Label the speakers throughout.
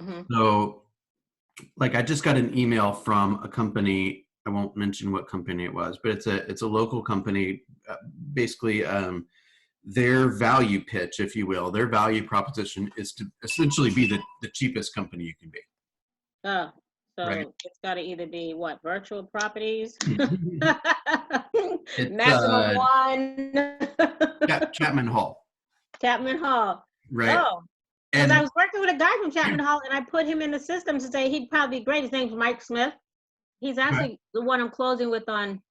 Speaker 1: Mm-hmm.
Speaker 2: So, like, I just got an email from a company. I won't mention what company it was, but it's a local company. Basically, their value pitch, if you will, their value proposition is to essentially be the cheapest company you can be.
Speaker 1: Oh,
Speaker 2: Right.
Speaker 1: so it's got to either be what, virtual properties,
Speaker 2: It's
Speaker 1: maximum one,
Speaker 2: Chapman Hall,
Speaker 1: Chapman Hall.
Speaker 2: right?
Speaker 1: Oh, because I
Speaker 2: And
Speaker 1: was working with a guy from Chapman Hall, and I put him in the system to say he'd probably be great. His name's Mike Smith. He's actually the one I'm closing with on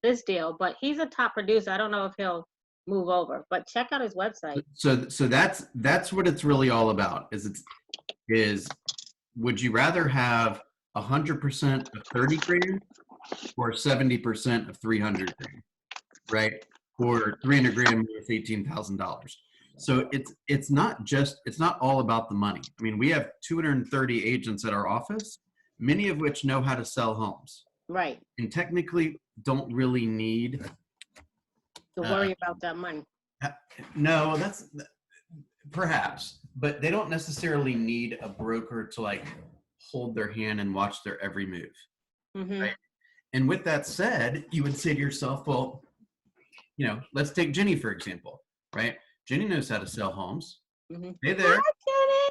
Speaker 1: this deal, but he's a top producer. I don't know if he'll move over, but check out his website.
Speaker 2: so that's what it's really all about. Is would you rather have 100% of 30 grand or 70% of 300 grand, right? Or 300 grand worth $18,000. So it's not all about the money. I mean, we have 230 agents at our office, many of which know how to sell homes,
Speaker 1: Right.
Speaker 2: and technically don't really need
Speaker 1: To worry about that money.
Speaker 2: no, that's perhaps, but they don't necessarily need a broker to like hold their hand and watch their every move.
Speaker 1: Mm-hmm.
Speaker 2: Right. And with that said, you would say to yourself, well, let's take Jenny, for example, right? Jenny knows how to sell homes.
Speaker 1: Mm-hmm.
Speaker 2: Hey there.
Speaker 1: Hi, Jenny.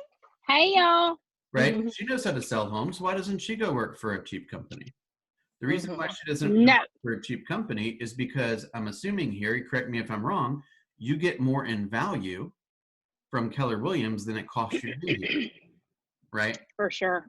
Speaker 3: Hey, y'all.
Speaker 2: Right?
Speaker 1: Mm-hmm.
Speaker 2: She knows how to sell homes. Why doesn't she go work for a cheap company? The reason why she doesn't work for a cheap company is because I'm assuming here, you correct me if I'm wrong, you get more in value from Keller Williams than it costs you to be here. Right?
Speaker 3: For sure.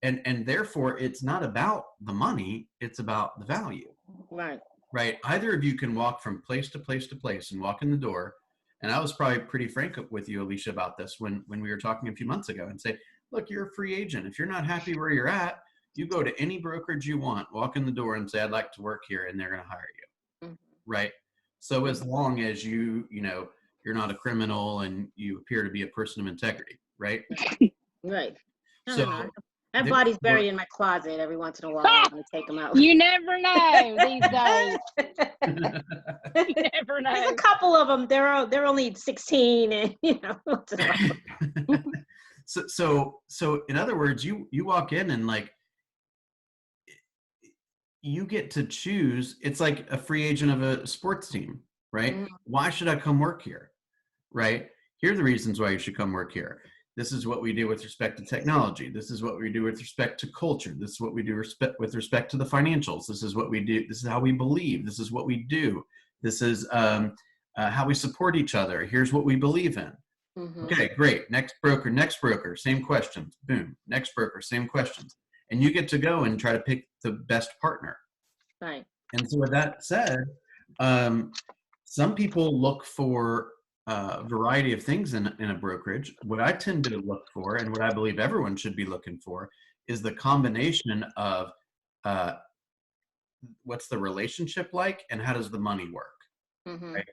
Speaker 2: And therefore it's not about the money, it's about the value. Right. Either of you can walk from place to place to place and walk in the door. And I was probably pretty frank with you, Alicia, about this when we were talking a few months ago, and say, look, you're a free agent. If you're not happy where you're at, you go to any brokerage you want, walk in the door and say, I'd like to work here, and they're going to hire you. Mm-hmm. Right. So as long as you're not a criminal and you appear to be a person of integrity. Right.
Speaker 1: Right.
Speaker 2: So
Speaker 1: that body's buried in my closet. Every once in a while, I'm gonna take them out.
Speaker 3: You never know these days. You never know.
Speaker 1: There's a couple of them. They're only 16, and
Speaker 2: So in other words, you walk in and like you get to choose. It's like a free agent of a sports team, right? Mm-hmm. Why should I come work here? Right? Here are the reasons why you should come work here. This is what we do with respect to technology. This is what we do with respect to culture. This is what we do with respect to the financials. This is what we do. This is how we believe. This is what we do. This is how we support each other. Here's what we believe in. Mm-hmm. Okay, great. Next broker, same questions. Boom. Next broker, same questions. And you get to go and try to pick the best partner.
Speaker 1: Right.
Speaker 2: And so with that said, some people look for a variety of things in a brokerage. What I tend to look for, and what I believe everyone should be looking for, is the combination of what's the relationship like and how does the money work. Mm-hmm. Right?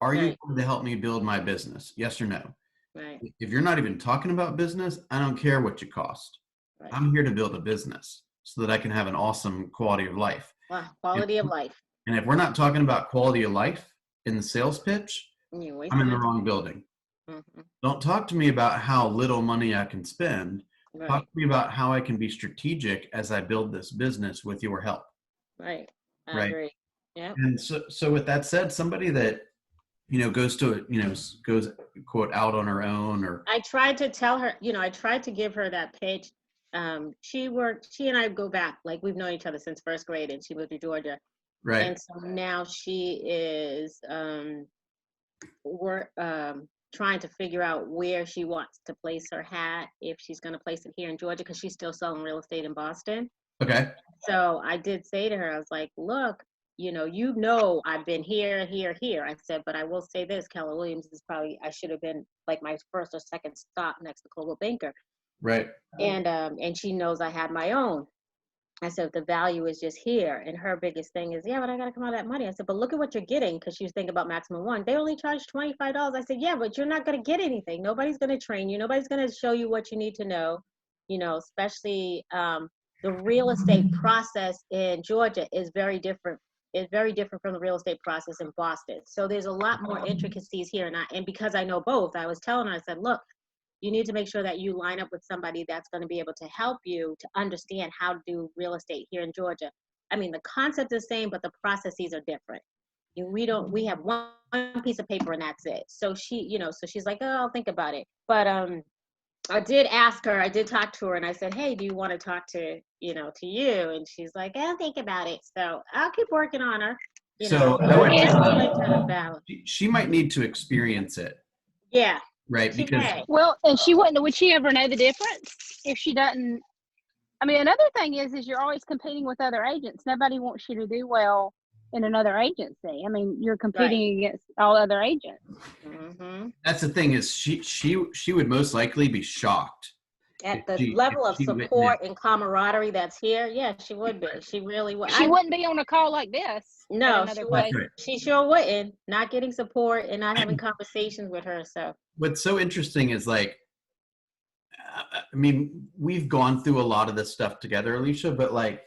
Speaker 2: Are you going to help me build my business? Yes or no? Right. If you're not even talking about business, I don't care what you cost. Right. I'm here to build a business so that I can have an awesome quality of life.
Speaker 1: Wow, quality of life.
Speaker 2: And if we're not talking about quality of life in the sales pitch, I'm in the wrong building. Mm-hmm. Don't talk to me about how little money I can spend. Right. Talk to me about how I can be strategic as I build this business with your help.
Speaker 1: Right. I agree. Yeah.
Speaker 2: And so with that said, somebody that, goes quote out on her own, or
Speaker 1: I tried to tell her, I tried to give her that page. She and I go back, like we've known each other since first grade, and she moved to Georgia. Right. And so now she is, we're trying to figure out where she wants to place her hat, if she's going to place it here in Georgia, because she's still selling real estate in Boston.
Speaker 2: Okay.
Speaker 1: So I did say to her, I was like, look, I've been here. I said, but I will say this, Keller Williams is probably, I should have been like my first or second stop next to Coldwell Banker.
Speaker 2: Right.
Speaker 1: And she knows I had my own. I said, the value is just here. And her biggest thing is, yeah, but I got to come out of that money. I said, but look at what you're getting, because she was thinking about maximum one. They only charge $25. I said, yeah, but you're not going to get anything. Nobody's going to train you. Nobody's going to show you what you need to know, especially the real estate process in Georgia is very different. It's very different from the real estate process in Boston. So there's a lot more intricacies here. And because I know both, I was telling her, I said, look, you need to make sure that you line up with somebody that's going to be able to help you to understand how to do real estate here in Georgia. I mean, the concept is the same, but the processes are different. We have one piece of paper and that's it. So so she's like, oh, I'll think about it. But I did ask her, I did talk to her, and I said, hey, do you want to talk to you? And she's like, I'll think about it. So I'll keep working on her.
Speaker 2: So I would
Speaker 1: Just
Speaker 2: say
Speaker 1: like to balance.
Speaker 2: she might need to experience it,
Speaker 1: Yeah,
Speaker 2: right?
Speaker 1: she
Speaker 2: Because
Speaker 1: may.
Speaker 3: Well, and would she ever know the difference if she doesn't? I mean, another thing is you're always competing with other agents. Nobody wants you to do well in another agency. I mean, you're competing against all other agents.
Speaker 1: Mm-hmm.
Speaker 2: that's the thing is she would most likely be shocked
Speaker 1: At the
Speaker 2: if
Speaker 1: level of
Speaker 2: she
Speaker 1: support
Speaker 2: witnessed.
Speaker 1: and camaraderie that's here, yeah, she would be. She really would.
Speaker 3: She wouldn't be on a call like this at
Speaker 1: No,
Speaker 3: another
Speaker 1: she
Speaker 3: place.
Speaker 2: That's right.
Speaker 1: She sure wouldn't. Not getting support and not having conversations with her. So
Speaker 2: What's so interesting is like, I mean, we've gone through a lot of this stuff together, Alicia, but like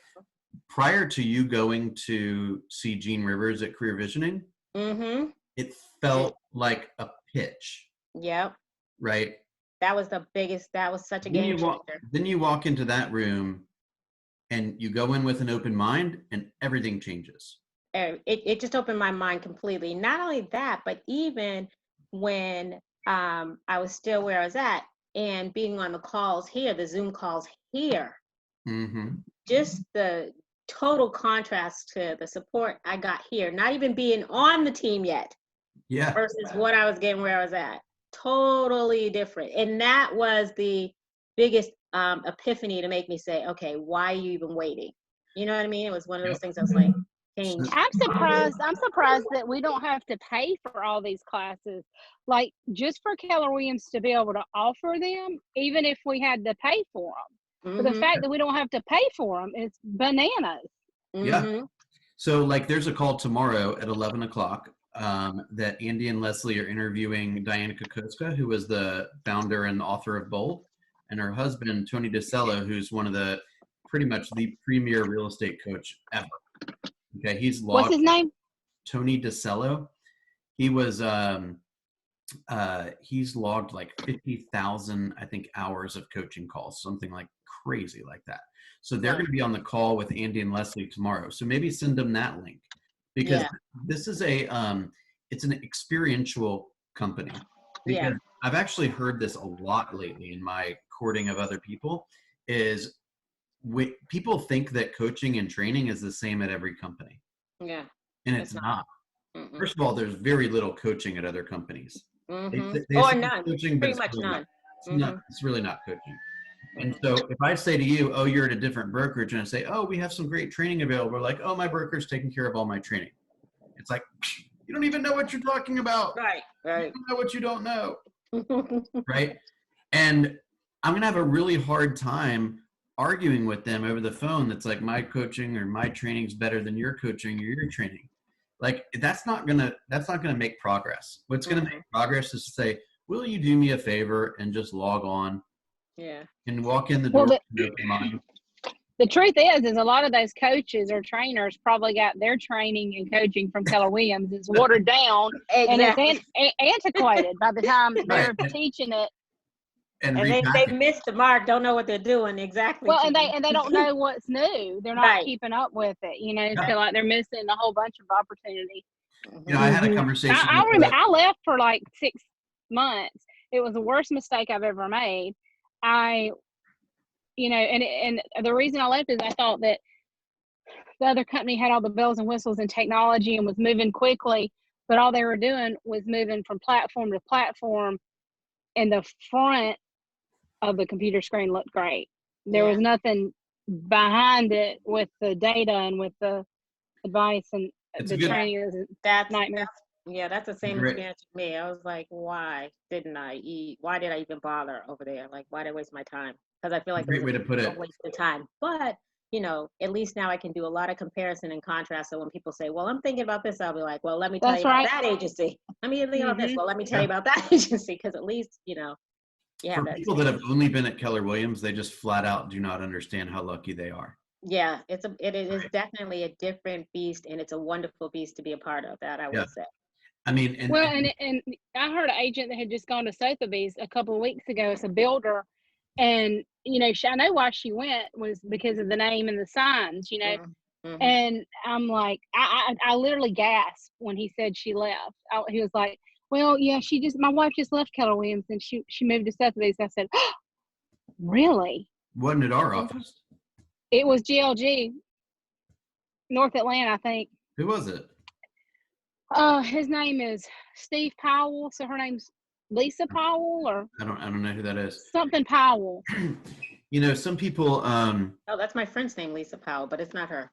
Speaker 2: prior to you going to see Gene Rivers at Career Visioning,
Speaker 1: mm-hmm.
Speaker 2: it felt like a pitch,
Speaker 1: Yep.
Speaker 2: right?
Speaker 1: That was such a game changer.
Speaker 2: Then you walk into that room and you go in with an open mind and everything changes.
Speaker 1: It just opened my mind completely. Not only that, but even when I was still where I was at and being on the calls here, the Zoom calls here,
Speaker 2: Mm-hmm.
Speaker 1: just the total contrast to the support I got here, not even being on the team yet
Speaker 2: Yeah.
Speaker 1: versus what I was getting where I was at. Totally different. And that was the biggest epiphany to make me say, okay, why are you even waiting? You know what I mean? It was one of those things I was like, change.
Speaker 3: I'm surprised that we don't have to pay for all these classes. Like just for Keller Williams to be able to offer them, even if we had to pay for them. But the fact that we don't have to pay for them is bananas.
Speaker 2: Yeah. So like there's a call tomorrow at 11 o'clock that Andy and Leslie are interviewing Diana Kokoska, who was the founder and author of Bold, and her husband, Tony DeCello, who's one of the pretty much the premier real estate coach ever. Okay,
Speaker 3: What's his name?
Speaker 2: Tony DeCello. He was he's logged like 50,000, I think, hours of coaching calls, something like crazy like that. So they're going to be on the call with Andy and Leslie tomorrow. So maybe send them that link because this is it's an experiential company. Because I've actually heard this a lot lately in my courting of other people is people think that coaching and training is the same at every company.
Speaker 1: Yeah.
Speaker 2: And it's not. First of all, there's very little coaching at other companies.
Speaker 1: Mm-hmm.
Speaker 2: They
Speaker 1: Or none.
Speaker 2: coaching,
Speaker 1: Pretty
Speaker 2: but
Speaker 1: much none.
Speaker 2: It's really not coaching. And so if I say to you, oh, you're at a different brokerage, and I say, oh, we have some great training available, like, oh, my broker's taking care of all my training. It's like, you don't even know what you're talking about.
Speaker 1: Right.
Speaker 2: You don't know what you don't know. Right. And I'm going to have a really hard time arguing with them over the phone. That's like my coaching or my training is better than your coaching or your training. Like that's not going to make progress. What's going to make progress is to say, will you do me a favor and just log on?
Speaker 1: Yeah.
Speaker 2: And walk in the door with an open mind.
Speaker 3: The truth is a lot of those coaches or trainers probably got their training and coaching from Keller Williams. It's watered down and it's antiquated by the time they're teaching it.
Speaker 1: And they missed the mark, don't know what they're doing exactly.
Speaker 3: Well, and they don't know what's new. They're not keeping up with it, so like they're missing a whole bunch of opportunity.
Speaker 2: I had a conversation.
Speaker 3: I remember I left for like 6 months. It was the worst mistake I've ever made. And the reason I left is I thought that the other company had all the bells and whistles and technology and was moving quickly, but all they were doing was moving from platform to platform, and the front of the computer screen looked great. There was nothing behind it with the data and with the advice and the training. That's nightmare.
Speaker 1: That's the same experience for me. I was like, why didn't I eat? Why did I even bother over there? Like, why did I waste my time? Because I feel like
Speaker 2: great way to put it.
Speaker 1: A waste of time. But at least now I can do a lot of comparison and contrast. So when people say, well, I'm thinking about this, I'll be like, well, let me tell you about that agency. Let me think about this. Well, let me tell you about that agency. Because at least,
Speaker 2: for people that have only been at Keller Williams, they just flat out do not understand how lucky they are.
Speaker 1: Yeah, it is definitely a different beast, and it's a wonderful beast to be a part of. That I would say.
Speaker 2: I mean,
Speaker 3: Well, and I heard an agent that had just gone to Sotheby's a couple of weeks ago. It's a builder, and I know why she went was because of the name and the signs,
Speaker 1: Mm-hmm.
Speaker 3: And I'm like, I literally gasped when he said she left. He was like, well, yeah, my wife just left Keller Williams and she moved to Sotheby's. I said, oh, really?
Speaker 2: wasn't at our
Speaker 1: Mm-hmm.
Speaker 2: office.
Speaker 3: It was GLG, North Atlanta, I think.
Speaker 2: Who was it?
Speaker 3: His name is Steve Powell. So her name's Lisa Powell or
Speaker 2: I don't know who that is.
Speaker 3: something Powell.
Speaker 2: Some people.
Speaker 1: Oh, that's my friend's name, Lisa Powell, but it's not her.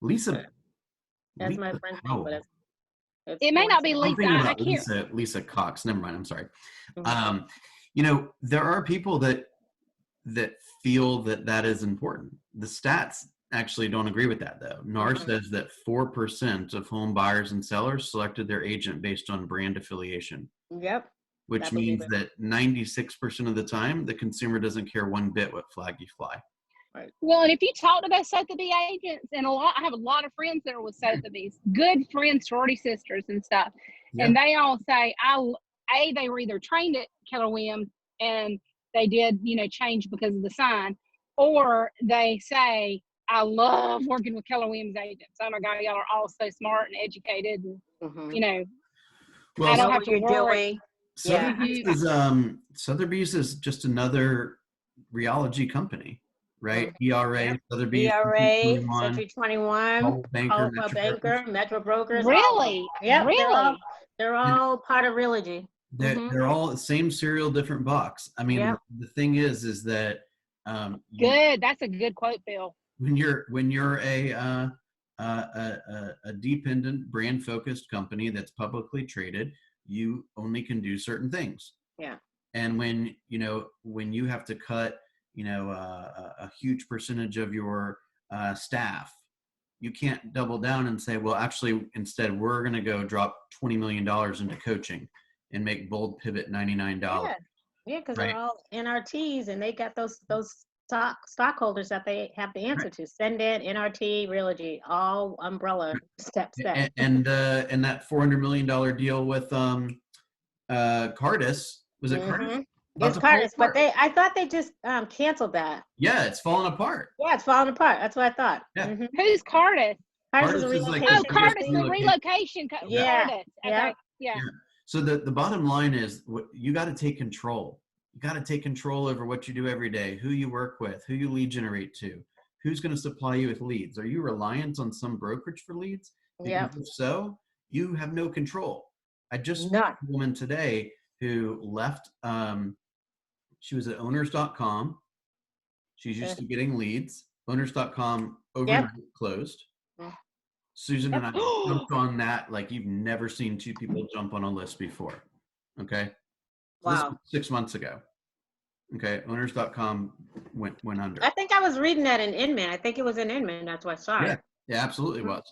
Speaker 2: Lisa.
Speaker 1: That's
Speaker 2: Lisa
Speaker 1: my friend's
Speaker 2: Powell.
Speaker 1: name, but
Speaker 3: It may not be
Speaker 2: I'm
Speaker 3: Lisa.
Speaker 2: thinking about
Speaker 3: I can't.
Speaker 2: Lisa Cox. Never mind. I'm sorry.
Speaker 1: Mm-hmm.
Speaker 2: There are people that feel that is important. The stats actually don't agree with that, though. NAR says that 4% of home buyers and sellers selected their agent based on brand affiliation.
Speaker 1: Yep.
Speaker 2: Which means that 96% of the time, the consumer doesn't care one bit what flag you fly.
Speaker 1: Right.
Speaker 3: Well, and if you talk to those Sotheby's agents, and I have a lot of friends that are with Sotheby's, good friends, sorority sisters and stuff, and they all say, they were either trained at Keller Williams and they did, change because of the sign, or they say, I love working with Keller Williams agents. Oh my God, y'all are all so smart and educated, and
Speaker 2: well,
Speaker 3: I don't have to worry.
Speaker 2: Sotheby's is just another rheology company, right? ERA, Sotheby's,
Speaker 1: Century 21,
Speaker 2: Banker,
Speaker 1: Metro Brokers.
Speaker 3: Really?
Speaker 1: Yeah,
Speaker 3: really?
Speaker 1: They're all part of Realogy.
Speaker 2: They're all the same serial, different box. I mean, the thing is that
Speaker 3: good. That's a good quote, Bill.
Speaker 2: When you're a dependent, brand focused company that's publicly traded, you only can do certain things.
Speaker 1: Yeah.
Speaker 2: And when you have to cut a huge percentage of your staff, you can't double down and say, well, actually, instead, we're going to go drop $20 million into coaching and make bold pivot $99.
Speaker 1: Yeah, because they're all NRTs and they got those stockholders that they have to answer to. Send in NRT, Realogy, all umbrella step.
Speaker 2: And that $400 million deal with Cardis, was it Cardis?
Speaker 1: It's Cardis, but I thought they just canceled that.
Speaker 2: Yeah, it's falling apart.
Speaker 1: Yeah, it's falling apart. That's what I thought.
Speaker 2: Yeah.
Speaker 3: Who's Cardis?
Speaker 1: Cardis is a relocation.
Speaker 3: Cardis, the relocation.
Speaker 1: Yeah.
Speaker 3: Cardis. Okay. Yeah.
Speaker 2: So the bottom line is, you got to take control. You got to take control over what you do every day, who you work with, who you lead generate to, who's going to supply you with leads. Are you reliant on some brokerage for leads?
Speaker 1: Yeah.
Speaker 2: If so, you have no control. I just met a woman today who left. She was at owners.com. She's used to getting leads. Owners.com overnight closed. Susan and I jumped on that like you've never seen two people jump on a list before. Okay. So this was 6 months ago. Okay. Owners.com went under.
Speaker 1: I think I was reading that in Inman. I think it was in Inman. That's why I saw it.
Speaker 2: Yeah, absolutely was.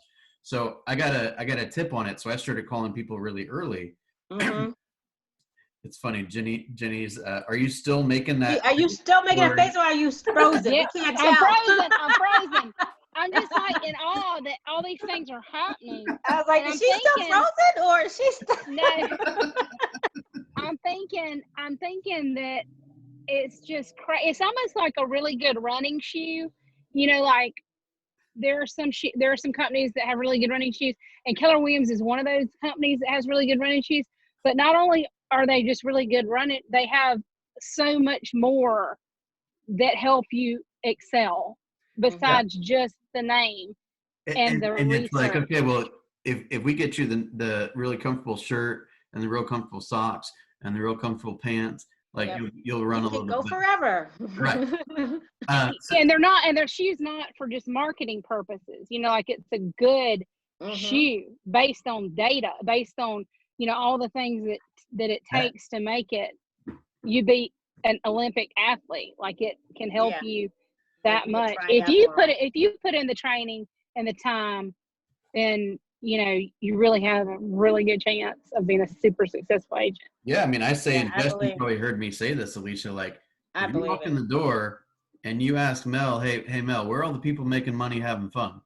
Speaker 2: So I got a tip on it. So I started calling people really early. It's funny, Jenny's. Are you still making that?
Speaker 1: Are you still making a face, or are you frozen?
Speaker 3: Yeah, I'm frozen. I'm just like in awe that all these things are happening.
Speaker 1: I was like, is she still frozen, or is she still?
Speaker 3: No. I'm thinking that it's just crazy. It's almost like a really good running shoe. Like there are some companies that have really good running shoes, and Keller Williams is one of those companies that has really good running shoes. But not only are they just really good running, they have so much more that help you excel besides just the name and the research.
Speaker 2: It's like, okay, well, if we get you the really comfortable shirt and the real comfortable socks and the real comfortable pants, like you'll run a little bit.
Speaker 1: Go forever.
Speaker 2: Right.
Speaker 3: And their shoes not for just marketing purposes. Like it's a good shoe based on data, based on all the things that it takes to make it you beat an Olympic athlete. Like it can help you that much. If you put in the training and the time, then you really have a really good chance of being a super successful agent.
Speaker 2: Yeah, I mean, I say invest. You probably heard me say this, Alicia. Like, if you walk in the door and you ask Mel, hey Mel, where are all the people making money having fun?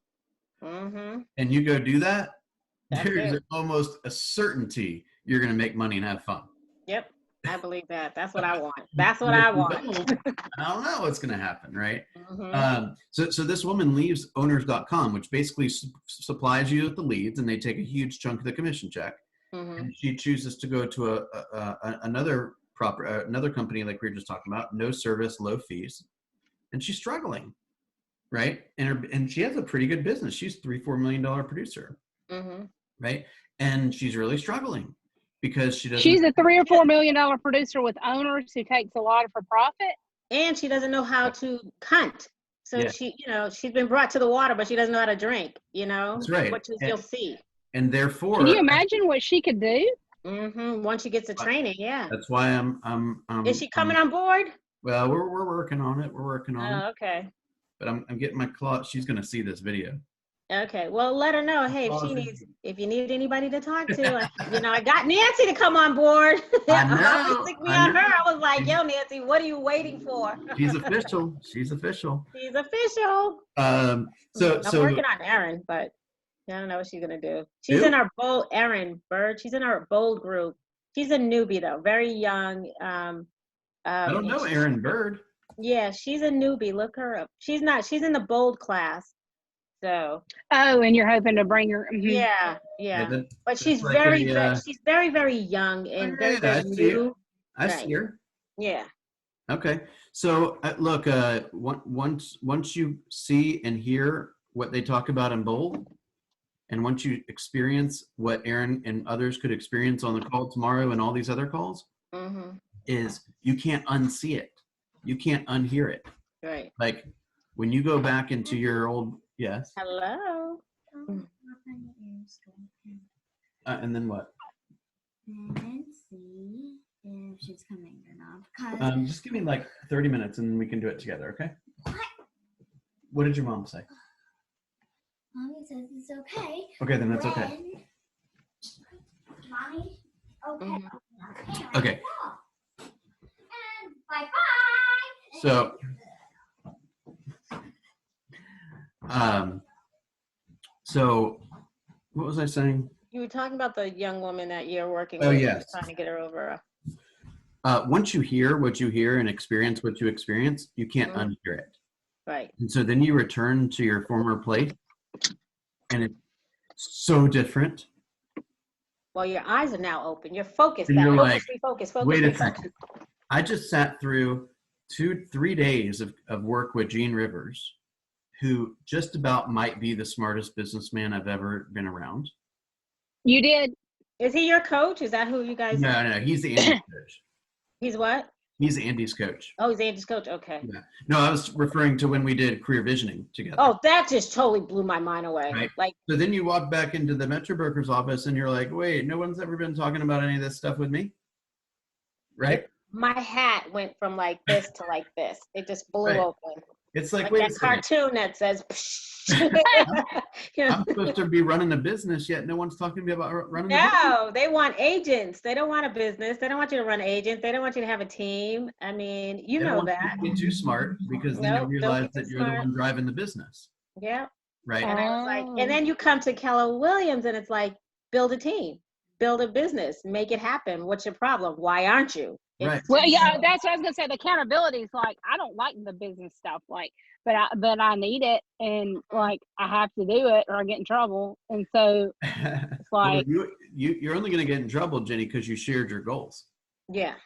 Speaker 2: And you go do that, there's almost a certainty you're going to make money and have fun.
Speaker 1: Yep. I believe that. That's what I want. That's what I want.
Speaker 2: I don't know what's going to happen, right?
Speaker 1: Mm-hmm.
Speaker 2: So this woman leaves owners.com, which basically supplies you with the leads, and they take a huge chunk of the commission check.
Speaker 1: Mm-hmm.
Speaker 2: And she chooses to go to another company like we were just talking about, no service, low fees, and she's struggling, right? And she has a pretty good business. She's $3-4 million producer,
Speaker 1: Mm-hmm.
Speaker 2: right? And she's really struggling because she doesn't.
Speaker 3: She's a $3 or $4 million producer with owners who takes a lot for profit.
Speaker 1: And she doesn't know how to hunt. So
Speaker 2: Yeah.
Speaker 1: she's been brought to the water, but she doesn't know how to drink,
Speaker 2: That's right.
Speaker 1: which is you'll see.
Speaker 2: And therefore,
Speaker 3: can you imagine what she could do?
Speaker 1: Mm-hmm. Once she gets the training, yeah.
Speaker 2: That's why I'm
Speaker 1: Is she coming on board?
Speaker 2: Well, we're working on it. We're working on it.
Speaker 1: Oh, okay.
Speaker 2: But I'm getting my claw. She's going to see this video.
Speaker 1: Okay. Well, let her know. Hey, if you need anybody to talk to, I got Nancy to come on board.
Speaker 2: I know.
Speaker 1: Stick me on her. I was like, yo, Nancy, what are you waiting for?
Speaker 2: She's official. She's official.
Speaker 1: She's official.
Speaker 2: I'm
Speaker 1: working on Erin, but I don't know what she's gonna do. She's in our bold, Erin Bird. She's in our bold group. She's a newbie though, very young.
Speaker 2: I don't know Erin Bird.
Speaker 1: Yeah, she's a newbie. Look her up. She's in the bold class. So.
Speaker 3: Oh, and you're hoping to bring her.
Speaker 1: Mm-hmm. Yeah. But she's she's very, very young and very, very new.
Speaker 2: I see her.
Speaker 1: Yeah.
Speaker 2: Okay. So look, once you see and hear what they talk about in bold, and once you experience what Erin and others could experience on the call tomorrow and all these other calls,
Speaker 1: mm-hmm.
Speaker 2: is you can't unsee it. You can't unhear it.
Speaker 1: Right.
Speaker 2: Like when you go back into your old, yes.
Speaker 1: Hello.
Speaker 2: And then what?
Speaker 4: And see if she's coming or not.
Speaker 2: Just give me like 30 minutes and we can do it together, okay? What did your mom say?
Speaker 4: Mommy says it's okay.
Speaker 2: Okay, then that's okay.
Speaker 4: Mommy, okay.
Speaker 2: Mm-hmm. Okay.
Speaker 4: And bye-bye.
Speaker 2: So what was I saying?
Speaker 1: You were talking about the young woman that you're working
Speaker 2: with.
Speaker 1: Oh,
Speaker 2: yes.
Speaker 1: Trying to get her over.
Speaker 2: Once you hear what you hear and experience what you experience, you can't
Speaker 1: mm-hmm.
Speaker 2: unhear it.
Speaker 1: Right.
Speaker 2: And so then you return to your former place, and it's so different.
Speaker 1: Well, your eyes are now open. You're focused.
Speaker 2: And you're like,
Speaker 1: focus.
Speaker 2: Wait a second. I just sat through 2-3 days of work with Gene Rivers, who just about might be the smartest businessman I've ever been around.
Speaker 3: You did?
Speaker 1: Is he your coach? Is that who you guys?
Speaker 2: No, he's the Andy's coach.
Speaker 1: He's what?
Speaker 2: He's Andy's coach.
Speaker 1: Oh, he's Andy's coach. Okay.
Speaker 2: Yeah. No, I was referring to when we did career visioning together.
Speaker 1: Oh, that just totally blew my mind away.
Speaker 2: Right.
Speaker 1: Like.
Speaker 2: So then you walk back into the Metro Broker's office and you're like, wait, no one's ever been talking about any of this stuff with me, right?
Speaker 1: My hat went from like this to like this. It just blew open.
Speaker 2: It's like
Speaker 1: wait that cartoon that says.
Speaker 2: I'm supposed to be running a business, yet no one's talking to me about running.
Speaker 1: No, they want agents. They don't want a business. They don't want you to run agents. They don't want you to have a team. I mean, you know that.
Speaker 2: Get too smart because then you realize that you're the one driving the business.
Speaker 1: Yeah.
Speaker 2: Right.
Speaker 1: And I was like, and then you come to Keller Williams, and it's like, build a team, build a business, make it happen. What's your problem? Why aren't you?
Speaker 2: Right.
Speaker 3: Well, yeah, that's what I was gonna say. The accountability is like, I don't like the business stuff, like, but I need it, and like I have to do it, or I get in trouble. And so it's like
Speaker 2: you're only gonna get in trouble, Jenny, because you shared your goals.
Speaker 1: Yeah.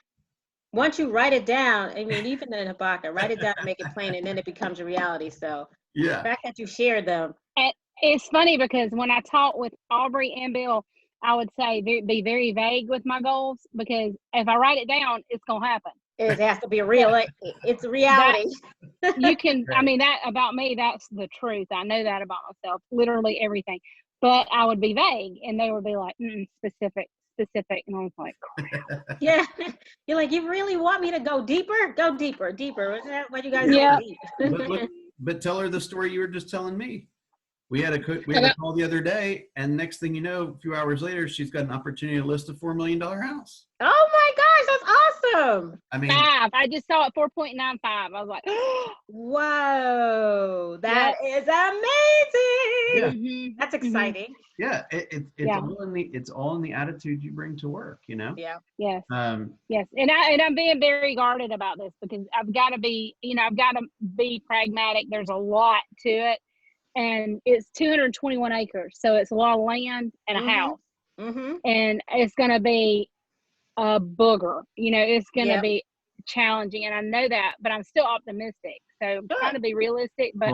Speaker 1: Once you write it down, I mean, even in Habakkuk, write it down and make it plain, and then it becomes a reality. So
Speaker 2: yeah,
Speaker 1: the fact that you shared them.
Speaker 3: And it's funny because when I talk with Aubrey and Bill, I would say be very vague with my goals, because if I write it down, it's going to happen.
Speaker 1: It has to be a real, it's a reality.
Speaker 3: You can, I mean, that about me, that's the truth. I know that about myself, literally everything. But I would be vague, and they would be like, specific. And I was like, crap.
Speaker 1: Yeah. You're like, you really want me to go deeper? Go deeper. Isn't that what you guys do?
Speaker 2: But tell her the story you were just telling me. We had a call the other day, and next thing you know, a few hours later, she's got an opportunity to list a $4 million house.
Speaker 1: Oh my gosh, that's awesome.
Speaker 2: I mean,
Speaker 3: 5. I just saw it 4.95. I was like,
Speaker 1: Whoa, that is amazing.
Speaker 2: Yeah.
Speaker 3: mhm,
Speaker 1: That's
Speaker 3: mhm.
Speaker 1: exciting.
Speaker 2: yeah, it's
Speaker 3: Yeah.
Speaker 2: all in the attitude you bring to work, you know.
Speaker 3: Yes.
Speaker 2: Yeah.
Speaker 3: And I'm being very guarded about this because I've got to be, I've got to be pragmatic. There's a lot to it, and it's 221 acres, so it's a lot of land and a house, and it's going to be a booger. It's going to
Speaker 1: Yep.
Speaker 3: be challenging, and I know that, but I'm still optimistic. So I'm trying to be realistic, but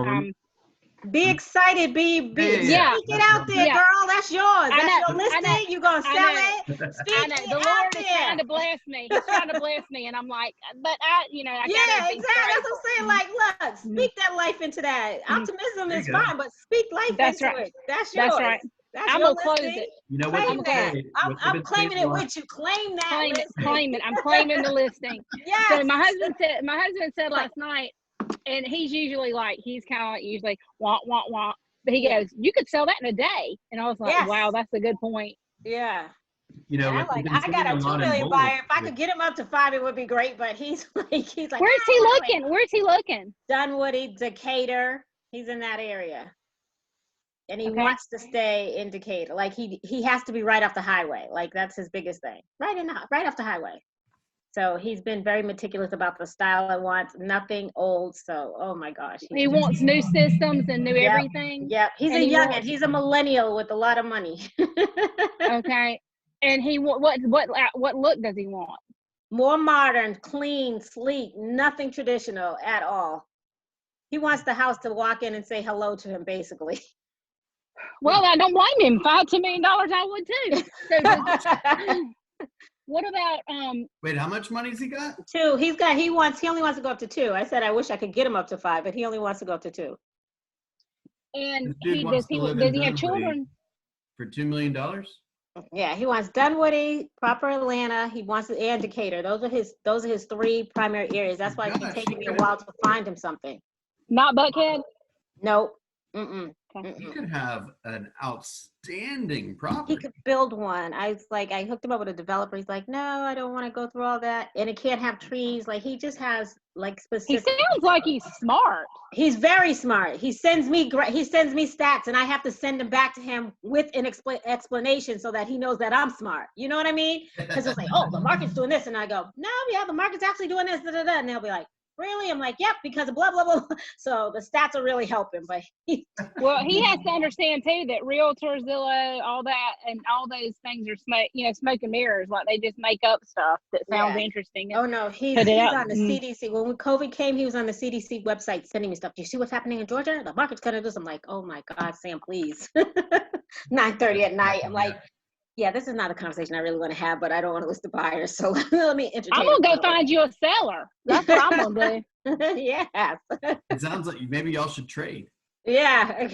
Speaker 1: be excited. Be
Speaker 3: Yeah.
Speaker 1: speak it out there,
Speaker 3: Yeah.
Speaker 1: girl. That's yours.
Speaker 3: I
Speaker 1: That's
Speaker 3: know,
Speaker 1: your
Speaker 3: I know,
Speaker 1: listing. You're gonna
Speaker 3: I
Speaker 1: sell
Speaker 3: know.
Speaker 1: it. Speak
Speaker 3: I know
Speaker 1: it
Speaker 3: the
Speaker 1: out
Speaker 3: Lord is
Speaker 1: there.
Speaker 3: trying to bless me. He's trying to bless me, and I'm like, but I
Speaker 1: Yeah,
Speaker 3: gotta be
Speaker 1: exactly. That's
Speaker 3: grateful.
Speaker 1: what I'm saying. Like, look, speak that life into that. Optimism
Speaker 2: There
Speaker 1: is
Speaker 2: you go.
Speaker 1: fine, but speak life
Speaker 3: That's
Speaker 1: into
Speaker 3: right.
Speaker 1: it. That's yours.
Speaker 3: That's right.
Speaker 1: That's
Speaker 3: I'm
Speaker 1: your
Speaker 3: gonna close
Speaker 1: listing.
Speaker 3: it.
Speaker 2: You know what
Speaker 1: Claim
Speaker 2: they
Speaker 1: that.
Speaker 2: say,
Speaker 1: I'm claiming it with you. Claim that
Speaker 3: Claim it.
Speaker 1: listing.
Speaker 3: Claim it. I'm claiming the listing.
Speaker 1: Yes.
Speaker 3: So my husband said last night, and he's usually like, he's kind of like usually want. But he goes, you could sell that in a day. And I was like,
Speaker 1: Yes.
Speaker 3: wow, that's a good point.
Speaker 1: Yeah.
Speaker 2: You know,
Speaker 1: And
Speaker 2: we've been
Speaker 1: I
Speaker 2: seeing
Speaker 1: got
Speaker 2: a
Speaker 1: a 2
Speaker 2: lot in
Speaker 1: million
Speaker 2: bold
Speaker 1: buyer. If I
Speaker 2: with-
Speaker 1: could get him up to 5, it would be great. But he's like,
Speaker 3: Where's he
Speaker 1: "Ah,
Speaker 3: looking? Where's he looking?
Speaker 1: Dunwoody, Decatur. He's in that area. And he
Speaker 3: Okay.
Speaker 1: wants to stay in Decatur. Like he has to be right off the highway. Like that's his biggest thing. Right off the highway. So he's been very meticulous about the style I want. Nothing old. So oh my gosh.
Speaker 3: He wants new systems and new
Speaker 1: Yep.
Speaker 3: everything.
Speaker 1: Yep. He's
Speaker 3: And
Speaker 1: a
Speaker 3: he
Speaker 1: youngin'.
Speaker 3: wants-
Speaker 1: He's a millennial with a lot of money.
Speaker 3: Okay. And he what look does he want?
Speaker 1: More modern, clean, sleek, nothing traditional at all. He wants the house to walk in and say hello to him, basically.
Speaker 3: Well, I don't blame him. $5-2 million, I would too. So what about
Speaker 2: Wait, how much money's he got?
Speaker 1: 2. He only wants to go up to 2. I said I wish I could get him up to 5, but he only wants to go up to 2.
Speaker 3: and
Speaker 2: This dude
Speaker 3: does
Speaker 2: wants
Speaker 3: he
Speaker 2: to live in
Speaker 3: have
Speaker 2: Dunwoody
Speaker 3: children?
Speaker 2: for $2 million?
Speaker 1: Yeah, he wants Dunwoody, proper Atlanta. He wants and Decatur. Those are his 3 primary areas. That's why it's been
Speaker 2: Gosh,
Speaker 1: taking me a
Speaker 2: okay.
Speaker 1: while to find him something.
Speaker 3: Not Buckhead?
Speaker 1: Nope.
Speaker 2: You could have an outstanding
Speaker 1: He
Speaker 2: property.
Speaker 1: could build one. I hooked him up with a developer. He's like, no, I don't want to go through all that. And it can't have trees. Like he just has like
Speaker 3: He
Speaker 1: specific.
Speaker 3: sounds like he's smart.
Speaker 1: He's very smart. He sends me stats, and I have to send them back to him with an explanation so that he knows that I'm smart. You know what I mean? Because it's like, oh, the market's doing this, and I go, no, yeah, the market's actually doing this, and they'll be like, really? I'm like, yep, because of blah blah blah. So the stats are really helping, but
Speaker 3: Well, he has to understand too that realtors, Zillow, all that, and all those things are smoke and mirrors. Like they just make up stuff that sounds interesting.
Speaker 1: Oh no, he's on the CDC. When COVID came, he was on the CDC website sending me stuff. Do you see what's happening in Georgia? The market's gonna do this. I'm like, oh my God, Sam, please. 9:30 at night. I'm like, yeah, this is not a conversation I really want to have, but I don't want to list the buyers. So let me entertain.
Speaker 3: I'm gonna go find you a seller. That's what I'm gonna do.
Speaker 1: Yes.
Speaker 2: It sounds like maybe y'all should trade.
Speaker 1: Yeah.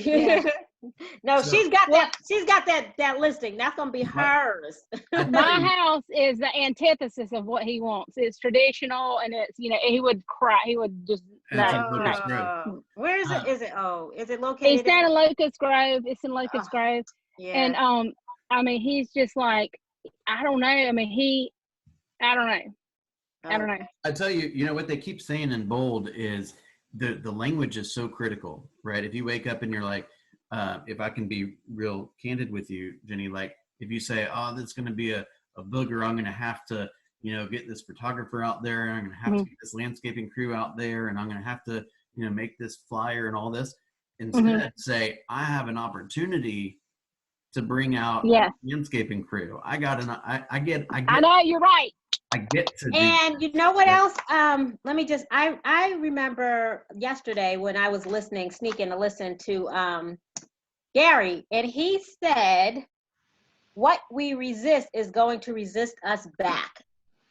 Speaker 1: No,
Speaker 2: So-
Speaker 1: she's got that. She's got that listing. That's gonna be hers.
Speaker 3: My house is the antithesis of what he wants. It's traditional, and it's he would cry. He would just
Speaker 2: And it's
Speaker 3: no.
Speaker 2: in Locust Grove.
Speaker 1: Where is it? Is it located?
Speaker 3: It's down in Locust Grove. It's in Locust Grove,
Speaker 1: Yeah.
Speaker 3: and I mean, he's just like, I don't know. I mean, I don't know. I don't know.
Speaker 2: I tell you, you know what they keep saying in bold is the language is so critical, right? If you wake up and you're like, if I can be real candid with you, Jenny, like if you say, oh, this is going to be a booger, I'm going to have to, get this photographer out there, and I'm going to have to get this landscaping crew out there, and I'm going to have to, make this flyer and all this. Instead, say, I have an opportunity to bring out a landscaping crew. I
Speaker 3: know, you're right.
Speaker 2: I get to
Speaker 1: And you know what else? Let me just, I remember yesterday when I was sneaking to listen to Gary, and he said, what we resist is going to resist us back.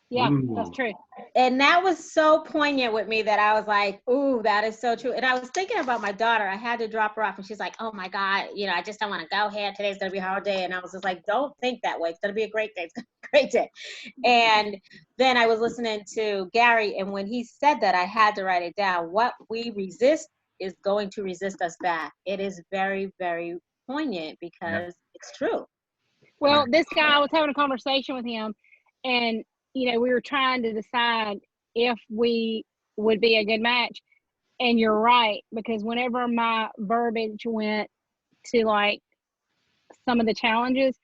Speaker 3: Yeah,
Speaker 2: Ooh.
Speaker 3: that's true.
Speaker 1: And that was so poignant with me that I was like, ooh, that is so true. And I was thinking about my daughter. I had to drop her off, and she's like, oh my God, I just don't want to go here. Today's going to be a hard day. And I was just like, don't think that way. It's going to be a great day. It's going to be a great day. And then I was listening to Gary, and when he said that, I had to write it down. What we resist is going to resist us back. It is very, very poignant because it's true.
Speaker 3: Well, this guy, I was having a conversation with him, and you know, we were trying to decide if we would be a good match. And you're right, because whenever my verbiage went to like some of the challenges,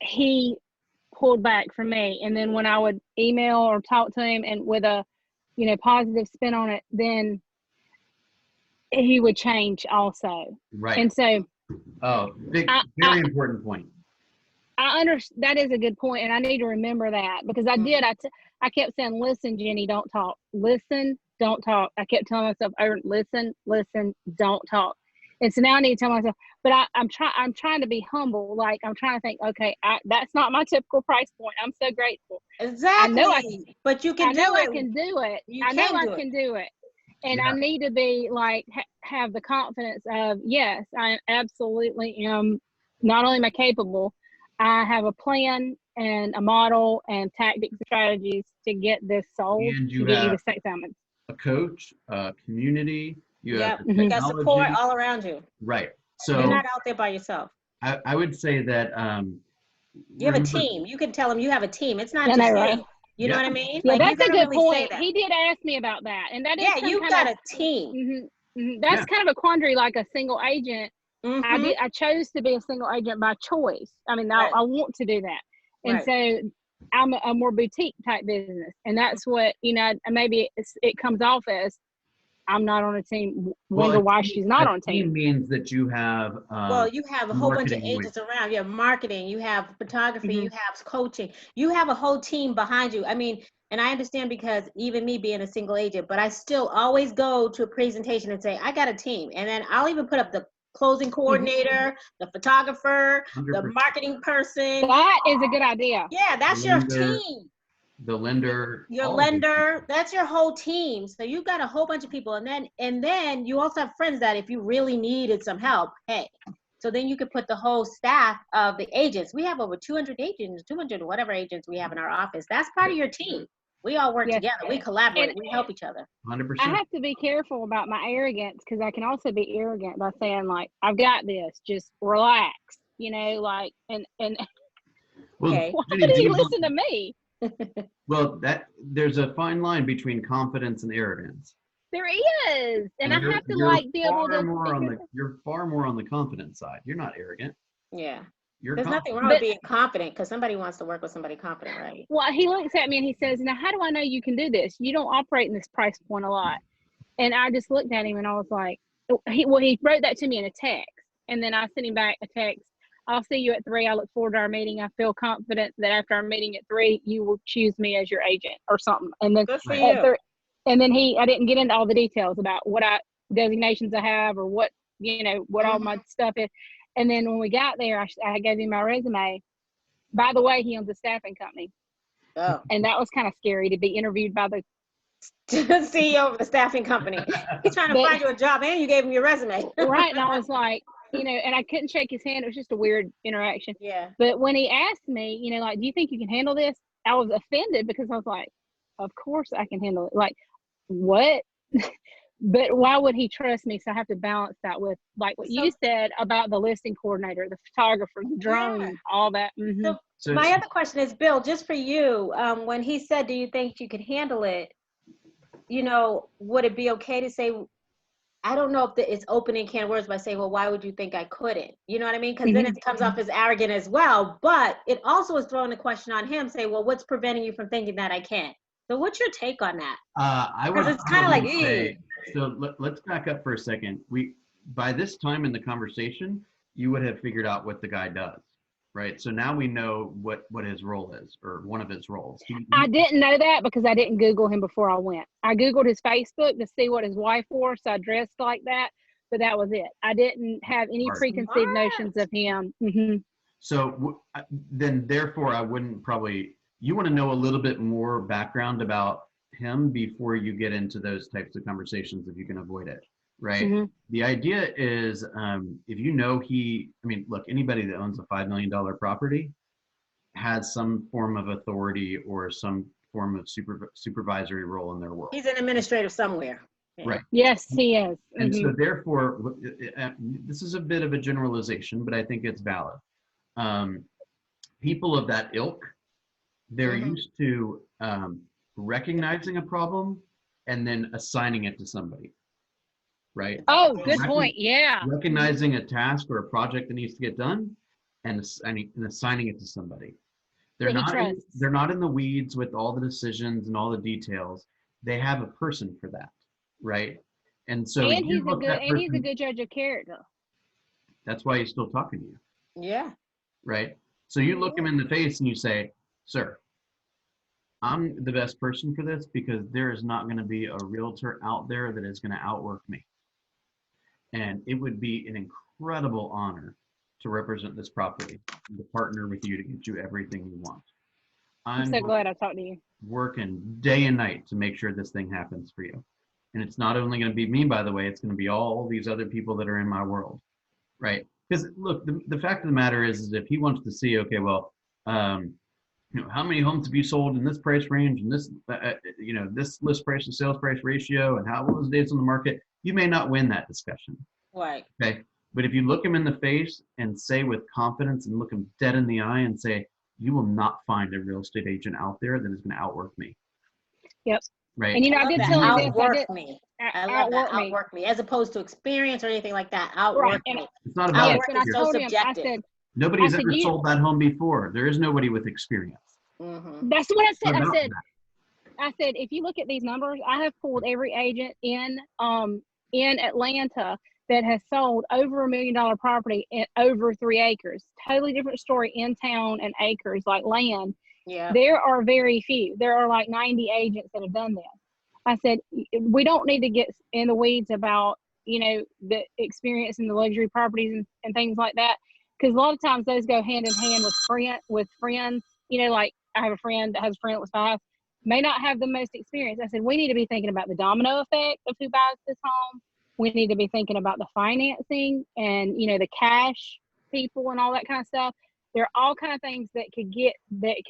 Speaker 3: he pulled back from me. And then when I would email or talk to him and with a, you know, positive spin on it, then he would change also.
Speaker 2: Right.
Speaker 3: And so,
Speaker 2: very important point.
Speaker 3: I understand that is a good point, and I need to remember that, because I did. I kept saying, "Listen, Jenny, don't talk. Listen, don't talk." I kept telling myself, "Listen, don't talk." And so now I need to tell myself, but I'm trying to be humble. Like, I'm trying to think, okay, that's not my typical price point. I'm so grateful.
Speaker 1: Exactly. But you can do it.
Speaker 3: I know I can do it. I know I can do it. And I need to be like, have the confidence of, yes, I absolutely am. Not only am I capable, I have a plan and a model and tactics and strategies to get this sold.
Speaker 2: And you
Speaker 3: to get
Speaker 2: have
Speaker 3: you the sex diamonds.
Speaker 2: A coach, a community. You have the
Speaker 1: you got support all around you.
Speaker 2: Right. So
Speaker 1: you're not out there by yourself.
Speaker 2: I would say that
Speaker 1: you have a team. You can tell them you have a team. It's not just
Speaker 3: right?
Speaker 1: you. You know what I mean?
Speaker 3: Yeah,
Speaker 1: like,
Speaker 3: that's a good
Speaker 1: really
Speaker 3: point. He did ask me about that, and that is
Speaker 1: you've got a team.
Speaker 3: That's kind of a quandary, like a single agent. I chose to be a single agent by choice. I mean, I want to do that, and so I'm a more boutique type business, and that's what, you know. Maybe it comes off as I'm not on a team. Wonder why she's not on a team.
Speaker 2: Means that you have
Speaker 1: you have a whole bunch of agents around. You have marketing, you have photography, you have coaching, you have a whole team behind you. I mean, and I understand, because even me being a single agent, but I still always go to a presentation and say, I got a team. And then I'll even put up the closing coordinator, the photographer, 100%. The marketing person.
Speaker 3: That is a good idea.
Speaker 1: Yeah, that's your team.
Speaker 2: The lender,
Speaker 1: your lender, that's your whole team. So you've got a whole bunch of people, and then you also have friends that if you really needed some help, hey, so then you could put the whole staff of the agents. We have over 200 agents, 200 whatever agents we have in our office. That's part of your team. We all work together. We collaborate. We help each other.
Speaker 2: 100%.
Speaker 3: I have to be careful about my arrogance, because I can also be arrogant by saying, like, I've got this. Just relax, you know, like, and
Speaker 1: okay.
Speaker 3: Why did he listen to me?
Speaker 2: Well, there's a fine line between confidence and arrogance.
Speaker 3: There is, and I have to be able to.
Speaker 2: You're far more on the confident side. You're not arrogant.
Speaker 1: Yeah. There's nothing wrong with being confident, because somebody wants to work with somebody confident, right?
Speaker 3: Well, he looks at me and he says, "Now, how do I know you can do this? You don't operate in this price point a lot." And I just looked at him and I was like, he wrote that to me in a text, and then I sent him back a text. I'll see you at 3. I look forward to our meeting. I feel confident that after our meeting at 3, you will choose me as your agent, or something. And then
Speaker 1: good for you.
Speaker 3: And then I didn't get into all the details about what designations I have, or what, you know, what all my stuff is. And then when we got there, I gave him my resume. By the way, he owns a staffing company.
Speaker 1: Oh.
Speaker 3: And that was kind of scary, to be interviewed by the
Speaker 1: CEO of the staffing company. He's trying to find you a job, and you gave him your resume.
Speaker 3: Right. And I was like, you know, and I couldn't shake his hand. It was just a weird interaction.
Speaker 1: Yeah.
Speaker 3: But when he asked me, you know, like, do you think you can handle this? I was offended, because I was like, of course I can handle it. Like, what? But why would he trust me? So I have to balance that with, like, what you said about the listing coordinator, the photographer, the drone, all that.
Speaker 1: So my other question is, Bill, just for you, when he said, do you think you could handle it? You know, would it be okay to say, I don't know if it's opening can of words by saying, well, why would you think I couldn't? You know what I mean? Because then it comes off as arrogant as well. But it also is throwing a question on him, say, well, what's preventing you from thinking that I can't? So what's your take on that?
Speaker 2: Because
Speaker 1: it's kind of like,
Speaker 2: so let's back up for a second. By this time in the conversation, you would have figured out what the guy does, right? So now we know what his role is, or one of his roles.
Speaker 3: I didn't know that, because I didn't Google him before I went. I Googled his Facebook to see what his wife wore, so I dressed like that, but that was it. I didn't have any preconceived notions of him.
Speaker 2: So then, therefore, I wouldn't probably. You want to know a little bit more background about him before you get into those types of conversations, if you can avoid it, right? The idea is, if you know look, anybody that owns a $5 million property has some form of authority or some form of supervisory role in their world.
Speaker 1: He's an administrator somewhere.
Speaker 2: Right.
Speaker 3: Yes, he is.
Speaker 2: And so therefore, this is a bit of a generalization, but I think it's valid. People of that ilk they're used to recognizing a problem and then assigning it to somebody, right?
Speaker 3: Oh, good point. Yeah.
Speaker 2: Recognizing a task or a project that needs to get done and assigning it to somebody. They're not in the weeds with all the decisions and all the details. They have a person for that, right? And so
Speaker 3: And he's a good judge of character.
Speaker 2: That's why he's still talking to you.
Speaker 1: Yeah.
Speaker 2: Right? So you look him in the face and you say, sir, I'm the best person for this because there is not going to be a realtor out there that is going to outwork me. And it would be an incredible honor to represent this property and to partner with you to get you everything you want.
Speaker 3: I'm so glad I talked to you.
Speaker 2: Working day and night to make sure this thing happens for you. And it's not only going to be me, by the way, it's going to be all these other people that are in my world, right? Because look, the fact of the matter is if he wants to see, okay, well, how many homes have you sold in this price range and this, this list price to sales price ratio and what was the days on the market, you may not win that discussion.
Speaker 1: Right.
Speaker 2: Okay. But if you look him in the face and say with confidence and look him dead in the eye and say, you will not find a real estate agent out there that is going to outwork me.
Speaker 3: Yep.
Speaker 2: Right.
Speaker 3: And I did tell him this.
Speaker 1: Outwork me. I love that. Outwork me, as opposed to experience or anything like that. Outwork me.
Speaker 2: It's not about
Speaker 1: experience. It's so subjective.
Speaker 2: Nobody's ever sold that home before. There is nobody with experience.
Speaker 3: That's what I said. I said, if you look at these numbers, I have pulled every agent in Atlanta that has sold over $1 million property at over 3 acres. Totally different story in town and acres like land.
Speaker 1: Yeah.
Speaker 3: There are very few. There are like 90 agents that have done this. I said, we don't need to get in the weeds about, the experience in the luxury properties and things like that. Because a lot of times those go hand in hand with friends. Like I have a friend that has a friend that was 5, may not have the most experience. I said, we need to be thinking about the domino effect of who buys this home. We need to be thinking about the financing and, the cash people and all that kind of stuff. There are all kind of things that could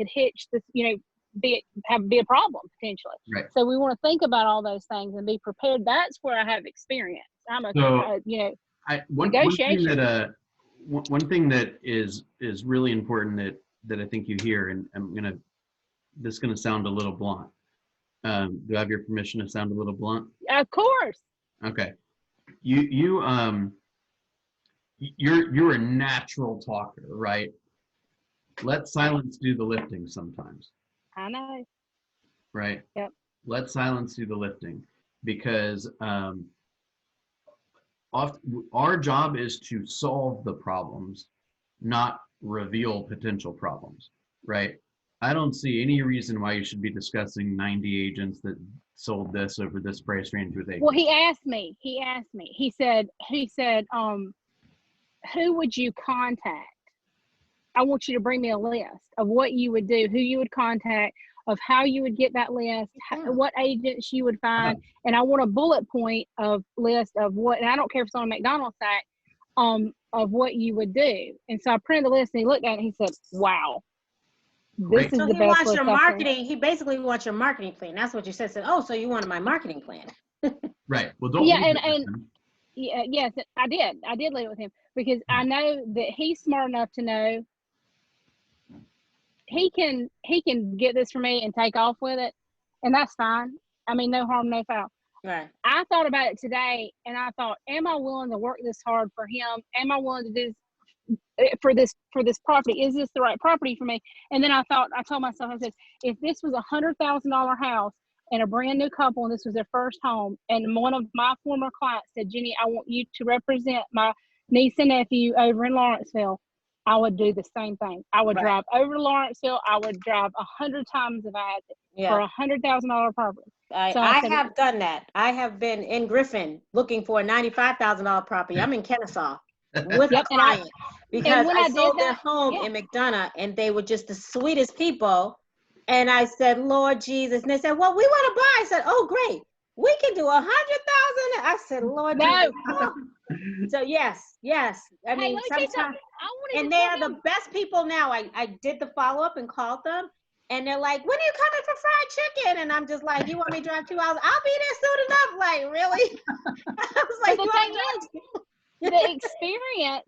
Speaker 3: hitch this, be a problem potentially.
Speaker 2: Right.
Speaker 3: So we want to think about all those things and be prepared. That's where I have experience. I'm negotiation.
Speaker 2: One thing that is really important that I think you hear, and this is gonna sound a little blunt. Do I have your permission to sound a little blunt?
Speaker 3: Of course.
Speaker 2: Okay. You're a natural talker, right? Let silence do the lifting sometimes.
Speaker 3: I know.
Speaker 2: Right?
Speaker 3: Yep.
Speaker 2: Let silence do the lifting because our job is to solve the problems, not reveal potential problems, right? I don't see any reason why you should be discussing 90 agents that sold this over this price range with acres.
Speaker 3: Well, he asked me. He said, who would you contact? I want you to bring me a list of what you would do, who you would contact, of how you would get that list, what agents you would find. And I want a bullet point of list of what, and I don't care if it's on a McDonald's site, of what you would do. And so I printed the list and he looked at it and he said, wow. This is the best list.
Speaker 1: He basically wants your marketing plan. That's what you said. So you wanted my marketing plan.
Speaker 2: Right. Well, don't.
Speaker 3: Yeah, yes, I did. I did leave it with him because I know that he's smart enough to know he can get this for me and take off with it, and that's fine. I mean, no harm, no foul.
Speaker 1: Right.
Speaker 3: I thought about it today, and I thought, am I willing to work this hard for him? Am I willing to do for this property? Is this the right property for me? And then I told myself, I said, if this was $100,000 house and a brand new couple and this was their first home, and one of my former clients said, Jenny, I want you to represent my niece and nephew over in Lawrenceville, I would do the same thing. I would drive over to Lawrenceville. I would drive 100 times if I had for $100,000 property.
Speaker 1: I have done that. I have been in Griffin looking for a $95,000 property. I'm in Kennesaw with a client because I sold their home in McDonough, and they were just the sweetest people. And I said, Lord Jesus. And they said, well, we want to buy. I said, oh, great. We can do 100,000. I said, Lord Jesus. So yes. I mean, sometimes, and they are the best people now. I did the follow-up and called them. And they're like, when are you coming for fried chicken? And I'm just like, you want me to drive 2 hours? I'll be there soon enough. Like, really? I was like,
Speaker 3: the experience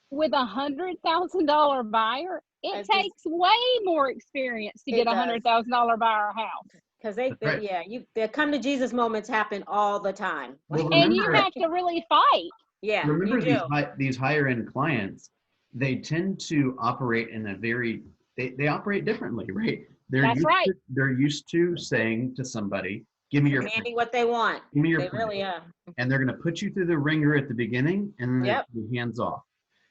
Speaker 3: with $100,000 buyer It
Speaker 1: It's
Speaker 3: takes way more experience to
Speaker 1: It
Speaker 3: get a
Speaker 1: does.
Speaker 3: $100,000 buyer house.
Speaker 1: because
Speaker 2: That's right.
Speaker 1: the come to Jesus moments happen all the time.
Speaker 2: Well,
Speaker 3: And you
Speaker 2: remember,
Speaker 3: have to really fight.
Speaker 1: Yeah, you
Speaker 2: remember
Speaker 1: do.
Speaker 2: these higher end clients, they tend to operate in a very, they operate differently, right?
Speaker 3: That's right.
Speaker 2: They're used to saying to somebody, give me your price,
Speaker 1: Demanding what they want.
Speaker 2: give me your
Speaker 1: They
Speaker 2: price.
Speaker 1: really are.
Speaker 2: And they're going to put you through the ringer at the beginning, and then
Speaker 1: Yep.
Speaker 2: they're hands off.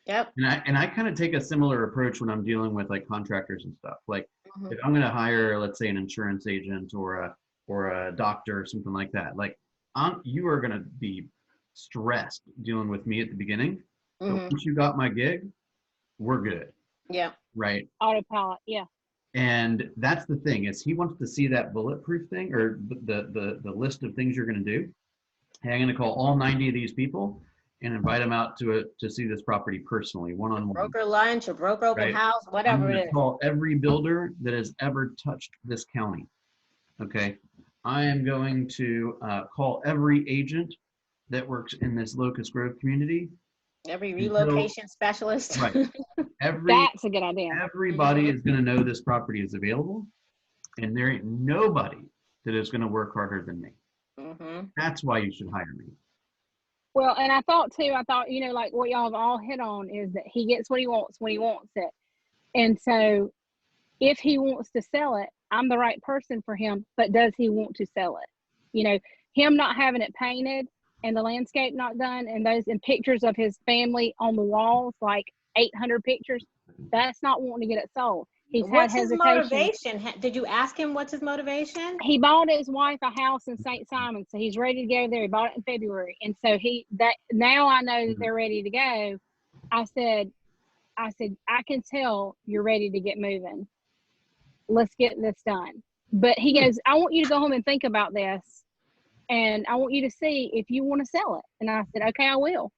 Speaker 1: Yep.
Speaker 2: And I kind of take a similar approach when I'm dealing with like contractors and stuff. Like
Speaker 1: Mhm.
Speaker 2: if I'm going to hire, let's say, an insurance agent or a doctor or something like that, like you are going to be stressed dealing with me at the beginning. But
Speaker 1: Mhm.
Speaker 2: once you got my gig, we're good,
Speaker 1: Yeah.
Speaker 2: right?
Speaker 3: Autopilot, yeah.
Speaker 2: And that's the thing, is he wants to see that bulletproof thing, or the list of things you're going to do. Hey, I'm going to call all 90 of these people and invite them out to see this property personally, one-on-one.
Speaker 1: Broker lunch or broker open
Speaker 2: Right.
Speaker 1: house,
Speaker 2: I'm
Speaker 1: whatever
Speaker 2: going
Speaker 1: it
Speaker 2: to
Speaker 1: is.
Speaker 2: call every builder that has ever touched this county. Okay. I am going to call every agent that works in this Locust Grove community.
Speaker 1: Every
Speaker 2: Until-
Speaker 1: relocation specialist.
Speaker 2: Right.
Speaker 3: That's a good idea.
Speaker 2: Everybody is going to know this property is available, and there ain't nobody that is going to work harder than me.
Speaker 1: Mhm.
Speaker 2: That's why you should hire me.
Speaker 3: Well, and I thought, you know, like what y'all have all hit on is that he gets what he wants when he wants it. And so if he wants to sell it, I'm the right person for him, but does he want to sell it? You know, him not having it painted and the landscape not done and pictures of his family on the walls, like 800 pictures, that's not wanting to get it sold. He's
Speaker 1: What's
Speaker 3: had
Speaker 1: his
Speaker 3: hesitation.
Speaker 1: motivation? Did you ask him what's his motivation?
Speaker 3: He bought his wife a house in St. Simon, so he's ready to go there. He bought it in February, and so now I know that they're ready to go. I said, I can tell you're ready to get moving. Let's get this done. But he goes, I want you to go home and think about this, and I want you to see if you want to sell it. And I said, okay, I will.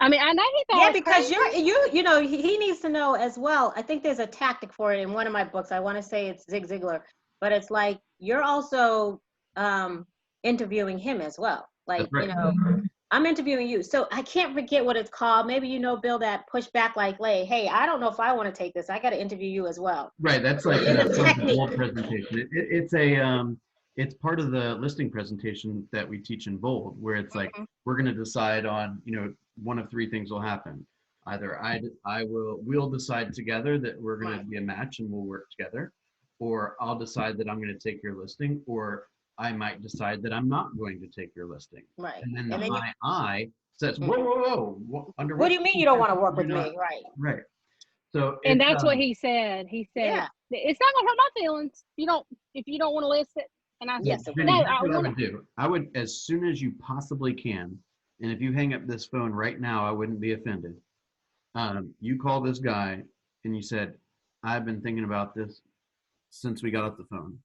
Speaker 3: I mean, I know he thought
Speaker 1: Yeah,
Speaker 3: it was
Speaker 1: because
Speaker 3: crazy.
Speaker 1: you know, he needs to know as well. I think there's a tactic for it in one of my books. I want to say it's Zig Ziglar, but it's like you're also interviewing him as well. Like,
Speaker 2: That's right.
Speaker 1: you know, I'm interviewing you. So I can't forget what it's called. Maybe you know, Bill, that pushback like, hey, I don't know if I want to take this. I got to interview you as well.
Speaker 2: Right. That's like
Speaker 1: It's a
Speaker 2: part of the
Speaker 1: technique.
Speaker 2: Bold presentation. It's part of the listing presentation that we teach in Bold, where it's like we're going to decide on, you know, one of three things will happen. Either we'll decide together that we're going to be a match and we'll work together, or I'll decide that I'm going to take your listing, or I might decide that I'm not going to take your listing.
Speaker 1: Right.
Speaker 2: And then
Speaker 1: And
Speaker 2: the
Speaker 1: then
Speaker 2: I says, whoa, under
Speaker 1: what do you mean you don't want to work with
Speaker 2: you're not-
Speaker 1: me? Right.
Speaker 2: Right. So
Speaker 3: And that's what he said. He said,
Speaker 1: Yeah.
Speaker 3: it's not gonna hurt my feelings if you don't want to list it. And I
Speaker 1: Yes,
Speaker 3: said,
Speaker 1: it
Speaker 2: Jenny,
Speaker 3: no,
Speaker 2: here's
Speaker 3: I
Speaker 2: what
Speaker 3: want
Speaker 2: would do. I would, as soon as you possibly can, and if you hang up this phone right now, I wouldn't be offended. You call this guy and you said, I've been thinking about this since we got off the phone,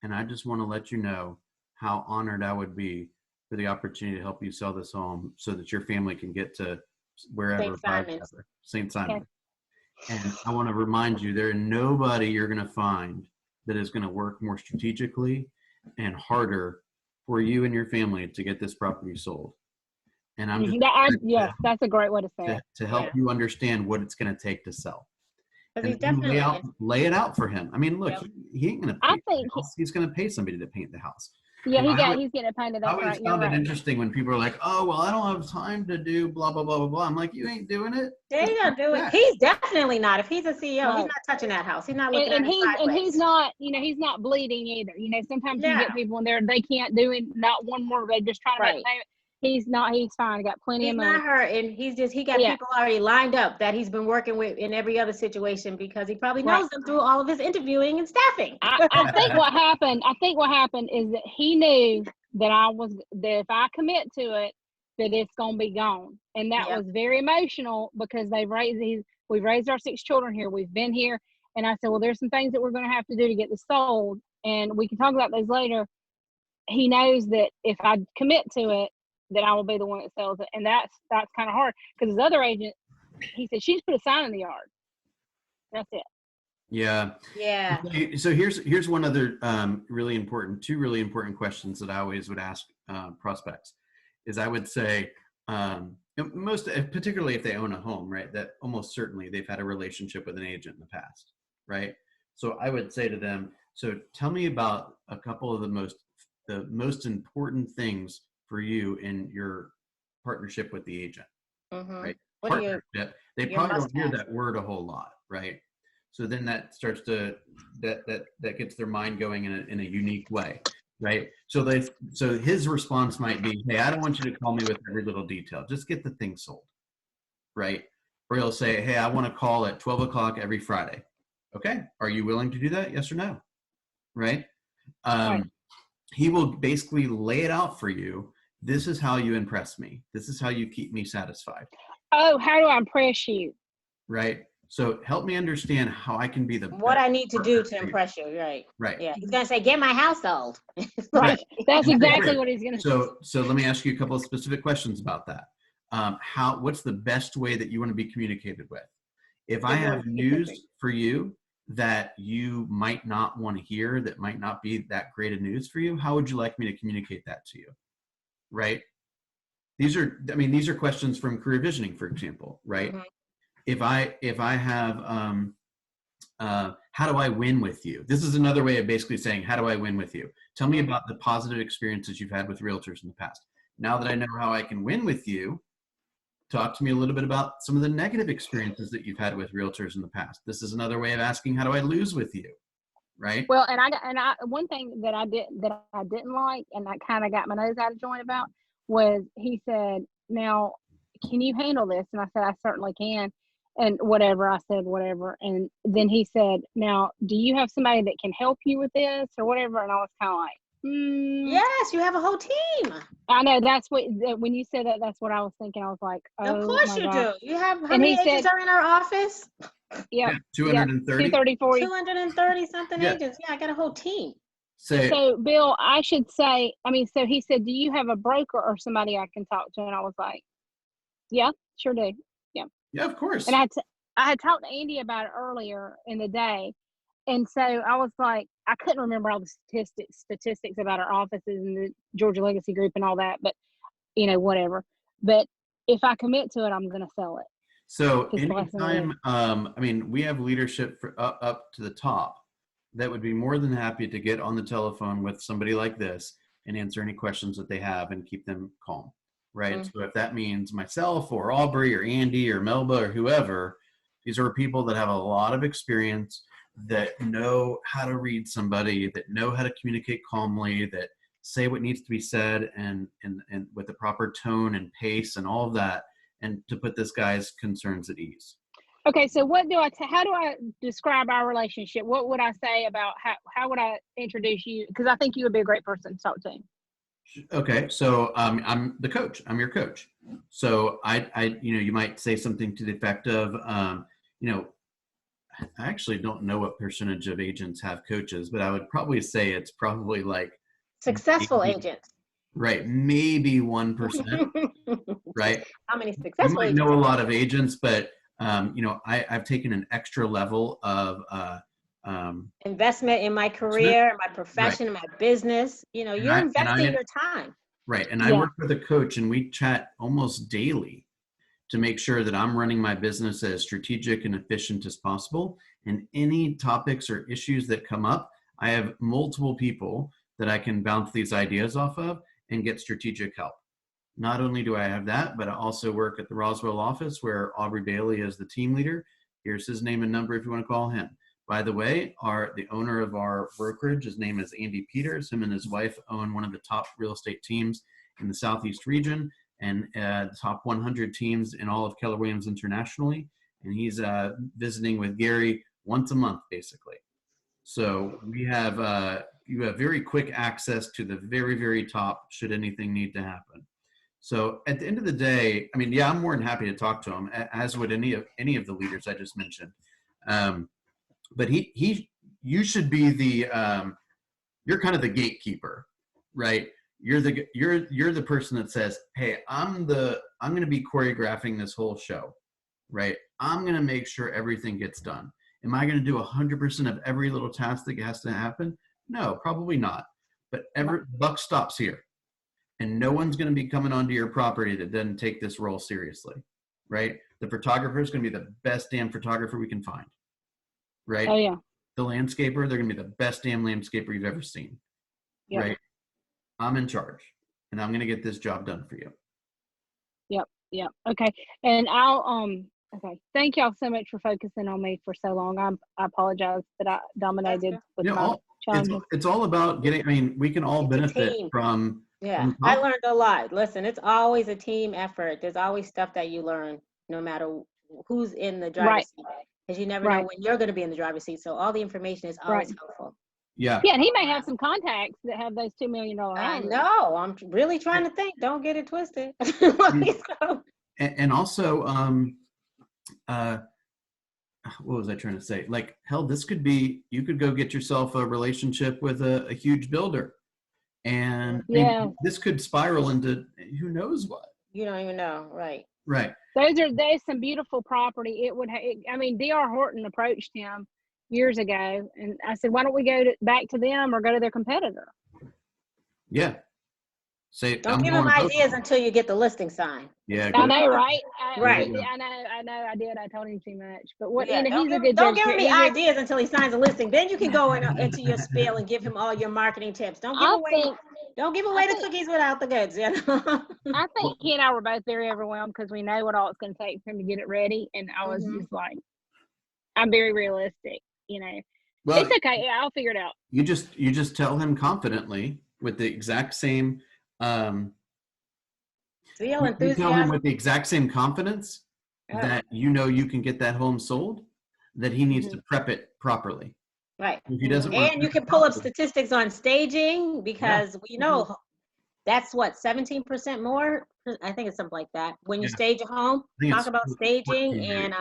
Speaker 2: and I just want to let you know how honored I would be for the opportunity to help you sell this home so that your family can get to wherever St. Simon.
Speaker 3: Okay.
Speaker 2: And I want to remind you, there is nobody you're going to find that is going to work more strategically and harder for you and your family to get this property sold. And I'm just
Speaker 3: yes, that's a great way to say it.
Speaker 2: to help you understand what it's going to take to sell.
Speaker 1: Because
Speaker 2: And
Speaker 1: he's definitely
Speaker 2: lay it out for him. I mean, look, he ain't going to
Speaker 3: I
Speaker 2: paint the
Speaker 3: think
Speaker 2: house. He's going to pay somebody to paint the house.
Speaker 3: Yeah,
Speaker 2: You know,
Speaker 3: he's getting it painted.
Speaker 2: I
Speaker 3: That's
Speaker 2: always
Speaker 3: right. You're
Speaker 2: found it
Speaker 3: right.
Speaker 2: interesting when people are like, "Oh, well, I don't have time to do blah blah blah blah blah." I'm like, "You ain't doing it."
Speaker 1: Yeah,
Speaker 2: Just
Speaker 1: he's gonna do it.
Speaker 2: that.
Speaker 1: He's definitely not. If he's a CEO,
Speaker 3: Right.
Speaker 1: he's not touching that house. He's not looking
Speaker 3: And
Speaker 1: at it sideways.
Speaker 3: he's not, he's not bleeding either. Sometimes you get people in there, they can't do it, not one more, they just trying to make payment. He's not, he's fine. He got plenty
Speaker 1: He's
Speaker 3: of money.
Speaker 1: not hurting. He got people already lined up that he's been working with in every other situation because he probably knows them through all of his interviewing and staffing.
Speaker 3: I think what happened is that he knew that if I commit to it, that it's gonna be gone. And that was very emotional because we've raised our 6 children here. We've been here. And I said, well, there's some things that we're gonna have to do to get this sold. And we can talk about those later. He knows that if I commit to it, that I will be the one that sells it. And that's kind of hard because his other agent, he said, she just put a sign in the yard. That's it.
Speaker 2: Yeah.
Speaker 1: Yeah.
Speaker 2: So here's one other two really important questions that I always would ask prospects is I would say, most, particularly if they own a home, right, that almost certainly they've had a relationship with an agent in the past, right? So I would say to them, so tell me about a couple of the most important things for you in your partnership with the agent, right?
Speaker 1: What are
Speaker 2: Partnership. They
Speaker 1: your
Speaker 2: probably don't hear
Speaker 1: must-haves?
Speaker 2: that word a whole lot, right? So then that starts to that gets their mind going in a unique way, right? So his response might be, "Hey, I don't want you to call me with every little detail. Just get the thing sold," right? Or he'll say, "Hey, I want to call at 12 o'clock every Friday." Okay, are you willing to do that? Yes or no? Right?
Speaker 3: Right.
Speaker 2: He will basically lay it out for you. This is how you impress me. This is how you keep me satisfied.
Speaker 3: Oh, how do I impress you?
Speaker 2: Right? So help me understand how I can be the
Speaker 1: What
Speaker 2: best
Speaker 1: I need to do
Speaker 2: partner
Speaker 1: to
Speaker 2: for you.
Speaker 1: impress you, right?
Speaker 2: Right.
Speaker 1: Yeah, he's gonna say, "Get my house sold." It's
Speaker 3: Right.
Speaker 1: like,
Speaker 3: That's
Speaker 2: Okay,
Speaker 3: exactly
Speaker 2: great.
Speaker 3: what he's going to say.
Speaker 2: So let me ask you a couple of specific questions about that. What's the best way that you want to be communicated with? If I
Speaker 3: Get more
Speaker 2: have
Speaker 3: specific.
Speaker 2: news for you that you might not want to hear, that might not be that great of news for you, how would you like me to communicate that to you? Right? These are questions from career visioning, for example, right? If I have how do I win with you? This is another way of basically saying, how do I win with you? Tell me about the positive experiences you've had with realtors in the past. Now that I know how I can win with you, talk to me a little bit about some of the negative experiences that you've had with realtors in the past. This is another way of asking, how do I lose with you? Right?
Speaker 3: Well, and I one thing that I didn't like, and I kind of got my nose out of joint about, was he said, "Now, can you handle this?" And I said, "I certainly can." And whatever I said, whatever. And then he said, "Now, do you have somebody that can help you with this or whatever?" And I was kind of like,
Speaker 1: yes, you have a whole team.
Speaker 3: I know that's what when you said that, that's what I was thinking. I was like,
Speaker 1: Of
Speaker 3: "Oh
Speaker 1: course
Speaker 3: my
Speaker 1: you
Speaker 3: God!"
Speaker 1: do. You have, how
Speaker 3: And
Speaker 1: many
Speaker 3: he said,
Speaker 1: agents are in our office?
Speaker 3: "Yep,
Speaker 2: Yeah,
Speaker 3: yep,
Speaker 2: 230.
Speaker 3: 230, 40."
Speaker 1: 230 something
Speaker 2: Yeah.
Speaker 1: agents. Yeah, I got a whole team.
Speaker 2: Say,
Speaker 3: So, Bill, I should say, I mean, so he said, "Do you have a broker or somebody I can talk to?" And I was like, "Yeah, sure do." Yeah.
Speaker 2: yeah, of course.
Speaker 3: And I had talked to Andy about it earlier in the day. And so I was like, I couldn't remember all the statistics about our offices and the Georgia Legacy Group and all that, but whatever. But if I commit to it, I'm going to sell it.
Speaker 2: So
Speaker 3: It's the last thing I do.
Speaker 2: anytime, we have leadership up to the top that would be more than happy to get on the telephone with somebody like this and answer any questions that they have and keep them calm, right? So if that means myself or Aubrey or Andy or Melba or whoever, these are people that have a lot of experience, that know how to read somebody, that know how to communicate calmly, that say what needs to be said and with the proper tone and pace and all of that, and to put this guy's concerns at ease.
Speaker 3: Okay, so how do I describe our relationship? What would I say about how would I introduce you? Because I think you would be a great person to talk to.
Speaker 2: Okay, so I'm the coach. I'm your coach. So I you might say something to the effect of, I actually don't know what percentage of agents have coaches, but I would probably say it's probably like
Speaker 1: Successful
Speaker 2: maybe,
Speaker 1: agents.
Speaker 2: right, maybe 1%, right?
Speaker 1: How many
Speaker 2: You
Speaker 1: successful
Speaker 2: might
Speaker 1: agents?
Speaker 2: know a lot of agents, but I've taken an extra level of
Speaker 1: Investment in my career, in my profession, in my business. You're
Speaker 2: and
Speaker 1: investing your time.
Speaker 2: right, and I
Speaker 3: Yeah.
Speaker 2: work with a coach, and we chat almost daily to make sure that I'm running my business as strategic and efficient as possible. And any topics or issues that come up, I have multiple people that I can bounce these ideas off of and get strategic help. Not only do I have that, but I also work at the Roswell office where Aubrey Bailey is the team leader. Here's his name and number if you want to call him. By the way, the owner of our brokerage, his name is Andy Peters. Him and his wife own one of the top real estate teams in the Southeast region and the top 100 teams in all of Keller Williams internationally. And he's visiting with Gary once a month, basically. So you have very quick access to the very, very top should anything need to happen. So at the end of the day, I mean, yeah, I'm more than happy to talk to him, as would any of the leaders I just mentioned. But you should be you're kind of the gatekeeper, right? You're the person that says, hey, I'm going to be choreographing this whole show, right? I'm going to make sure everything gets done. Am I going to do 100% of every little task that has to happen? No, probably not. But buck stops here. and no one's going to be coming onto your property that doesn't take this role seriously, right? The photographer is going to be the best damn photographer we can find, right?
Speaker 3: Oh yeah.
Speaker 2: The landscaper, they're going to be the best damn landscaper you've ever seen,
Speaker 3: Yep.
Speaker 2: right? I'm in charge, and I'm going to get this job done for you.
Speaker 3: Yep. Okay. And I'll okay. Thank y'all so much for focusing on me for so long. I apologize that I dominated with my challenges.
Speaker 2: It's all about getting. I mean, we can all benefit from.
Speaker 1: Yeah, I learned a lot. Listen, it's always a team effort. There's always stuff that you learn, no matter who's in the driver's seat, because you never know when you're going to be in the driver's seat. So all the information is always helpful.
Speaker 2: Yeah.
Speaker 3: Yeah, and he may have some contacts that have those $2 million houses.
Speaker 1: I know. I'm really trying to think. Don't get it twisted.
Speaker 2: And also, what was I trying to say? Like, hell, this could be, you could go get yourself a relationship with a huge builder. And this could spiral into who knows what. You don't even know. Right. Right.
Speaker 3: There's some beautiful property. It would, I mean, D.R. Horton approached him years ago, and I said, why don't we go back to them or go to their competitor?
Speaker 2: Yeah.
Speaker 1: Don't give him ideas until you get the listing signed.
Speaker 2: Yeah.
Speaker 3: I know, right?
Speaker 1: Right.
Speaker 3: I know. I did. I told him too much. But what?
Speaker 1: Yeah,
Speaker 3: he's a good.
Speaker 1: Don't give him any ideas until he signs a listing. Then you can go into your spiel and give him all your marketing tips. Don't give away the cookies without the goods. You know?
Speaker 3: I think he and I were both very overwhelmed because we know what all it's going to take for him to get it ready, and I was just like, I'm very realistic. You know, well, it's okay. Yeah, I'll figure it out.
Speaker 2: You just tell him confidently with the exact same. You tell him with the exact same confidence that you can get that home sold, that he needs to prep it properly.
Speaker 1: Right.
Speaker 2: If he doesn't,
Speaker 1: and you can pull up statistics on staging, because we know that's what 17% more. I think it's something like that. When you stage a home, talk about staging and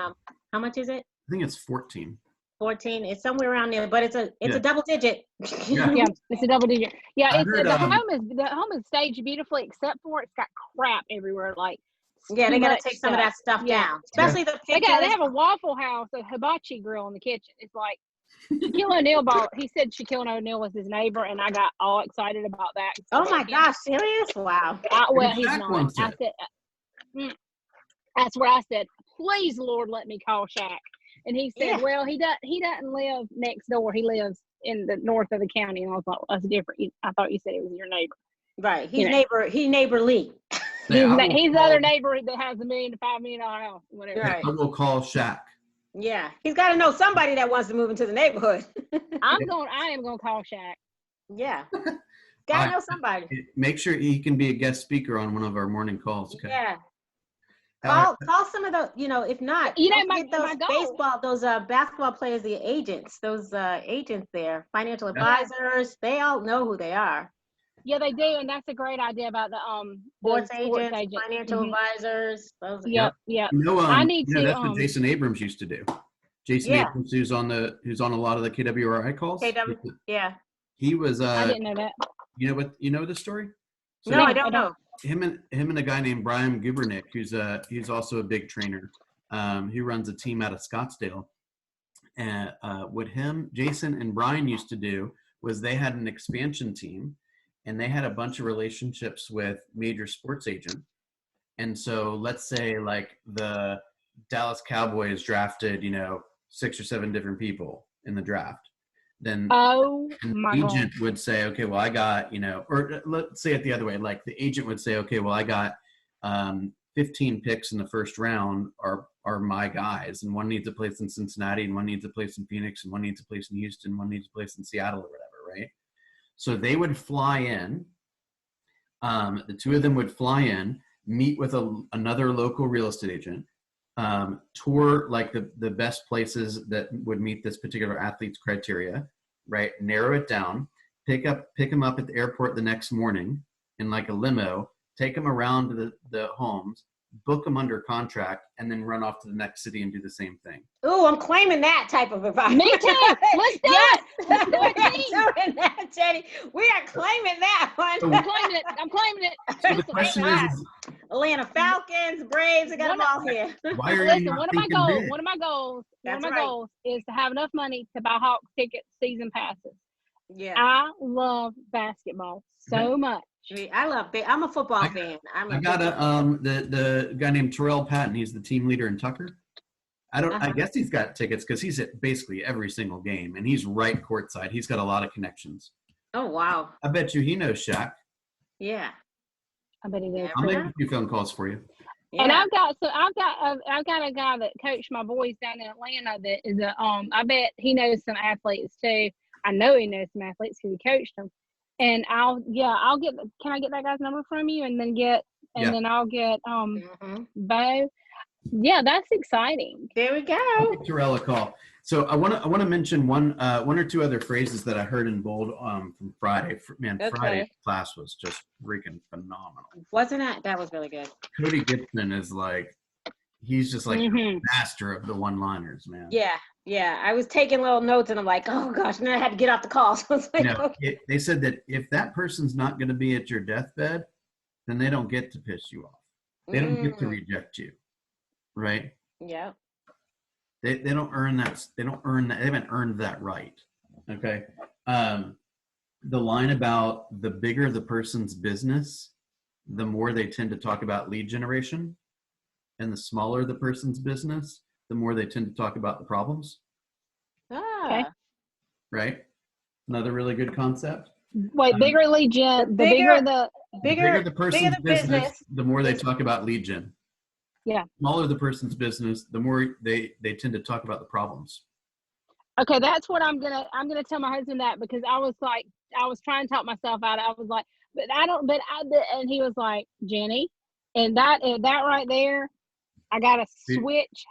Speaker 1: how much is it?
Speaker 2: I think it's 14.
Speaker 1: 14. It's somewhere around there, but it's a double digit.
Speaker 3: Yeah, it's a double digit. Yeah, the home is staged beautifully, except for it's got crap everywhere. Like
Speaker 1: they gotta take some of that stuff down, especially the pictures.
Speaker 3: They have a Waffle House, a hibachi grill in the kitchen. It's like Shaquille O'Neal he said Shaquille O'Neal was his neighbor, and I got all excited about that.
Speaker 1: So oh my gosh, serious? Wow.
Speaker 3: Well, he's not. I said, that's where I said, please, Lord, let me call Shaq. And he said, well, he doesn't live next door. He lives in the north of the county. And I was like, that's different. I thought you said it was your neighbor.
Speaker 1: Right. He's neighborly.
Speaker 3: He's the other neighbor that has $1 million to $5 million house, whatever.
Speaker 2: Right. I will call Shaq.
Speaker 1: Yeah. He's got to know somebody that wants to move into the neighborhood.
Speaker 3: I am going to call Shaq.
Speaker 1: Yeah. Got to know somebody.
Speaker 2: Make sure he can be a guest speaker on one of our morning calls. Okay?
Speaker 1: Yeah. Call some of those, if not, those basketball players, the agents, those agents there, financial advisors, they all know who they are.
Speaker 3: Yeah, they do, and that's a great idea about the
Speaker 1: sports agents, financial advisors.
Speaker 3: Yep.
Speaker 2: I need to. That's what Jason Abrams used to do. Jason Abrams, who's on a lot of the KWRI calls.
Speaker 1: Yeah.
Speaker 2: He was.
Speaker 3: I didn't know that.
Speaker 2: You know the story?
Speaker 1: So no, I don't know.
Speaker 2: Him and a guy named Brian Gubernick, he's also a big trainer. He runs a team out of Scottsdale. And what Jason and Brian used to do was they had an expansion team, and they had a bunch of relationships with major sports agents. And so let's say like the Dallas Cowboys drafted, 6 or 7 different people in the draft. Then an agent would say, okay, well, I got, or let's say it the other way. Like the agent would say, okay, well, I got 15 picks in the first round are my guys. And one needs a place in Cincinnati, and one needs a place in Phoenix, and one needs a place in Houston, one needs a place in Seattle or whatever, right? So they would fly in. The two of them would fly in, meet with another local real estate agent, tour like the best places that would meet this particular athlete's criteria, right? Narrow it down, pick him up at the airport the next morning in like a limo, take him around to the homes, book them under contract, and then run off to the next city and do the same thing.
Speaker 1: Ooh, I'm claiming that type of advice.
Speaker 3: Me too. Let's do it. Let's do it,
Speaker 1: doing that, Jenny. We are claiming that one.
Speaker 3: I'm claiming it.
Speaker 2: So the question is
Speaker 1: Atlanta Falcons, Braves, I got them all here.
Speaker 2: Why are you
Speaker 3: one of my goals is to have enough money to buy Hawks tickets, season passes.
Speaker 1: Yeah.
Speaker 3: I love basketball so much.
Speaker 1: I love. I'm a football
Speaker 2: I-
Speaker 1: fan.
Speaker 2: I got the guy named Terrell Patton. He's the team leader in Tucker. I guess he's got tickets because he's at basically every single game, and he's right courtside. He's got a lot of connections.
Speaker 1: Oh wow.
Speaker 2: I bet you he knows Shaq.
Speaker 1: Yeah.
Speaker 3: I bet he did.
Speaker 2: I'll make
Speaker 1: Yeah.
Speaker 2: a few phone calls for you.
Speaker 1: Yeah.
Speaker 3: And I've got a guy that coached my boys down in Atlanta that is a I bet he knows some athletes too. I know he knows some athletes because he coached them. And I'll get, can I get that guy's number from you and then then I'll get Bo. Yeah, that's exciting.
Speaker 1: There we
Speaker 2: I'll
Speaker 1: go.
Speaker 2: give Terrell a call. So I want to mention one or two other phrases that I heard in bold from Friday. Man,
Speaker 1: Okay.
Speaker 2: Friday's class was just freaking phenomenal.
Speaker 1: Wasn't that was really good?
Speaker 2: Cody Gibson is like, he's just like
Speaker 3: Mhm.
Speaker 2: master of the one-liners, man.
Speaker 1: Yeah. Yeah. I was taking little notes and I'm like, oh gosh, and then I had to get off the call. So I was like,
Speaker 2: You know,
Speaker 1: okay.
Speaker 2: they said that if that person's not going to be at your deathbed, then they don't get to piss you off. They don't get to reject you, right?
Speaker 1: Yeah.
Speaker 2: They don't earn that. They don't earn that. They haven't earned that right. Okay. The line about the bigger the person's business, the more they tend to talk about lead generation, and the smaller the person's business, the more they tend to talk about the problems.
Speaker 1: Ah.
Speaker 2: Right. Another really good concept.
Speaker 3: Wait, bigger lead gen, the bigger the
Speaker 2: The bigger the person's
Speaker 1: the
Speaker 2: business, the more they
Speaker 1: is-
Speaker 2: talk about lead gen.
Speaker 3: Yeah.
Speaker 2: Smaller the person's business, the more they tend to talk about the problems.
Speaker 3: Okay, that's what I'm gonna tell my husband that because I was trying to talk myself out. I was like, and he was like, Jenny, and that right there, I gotta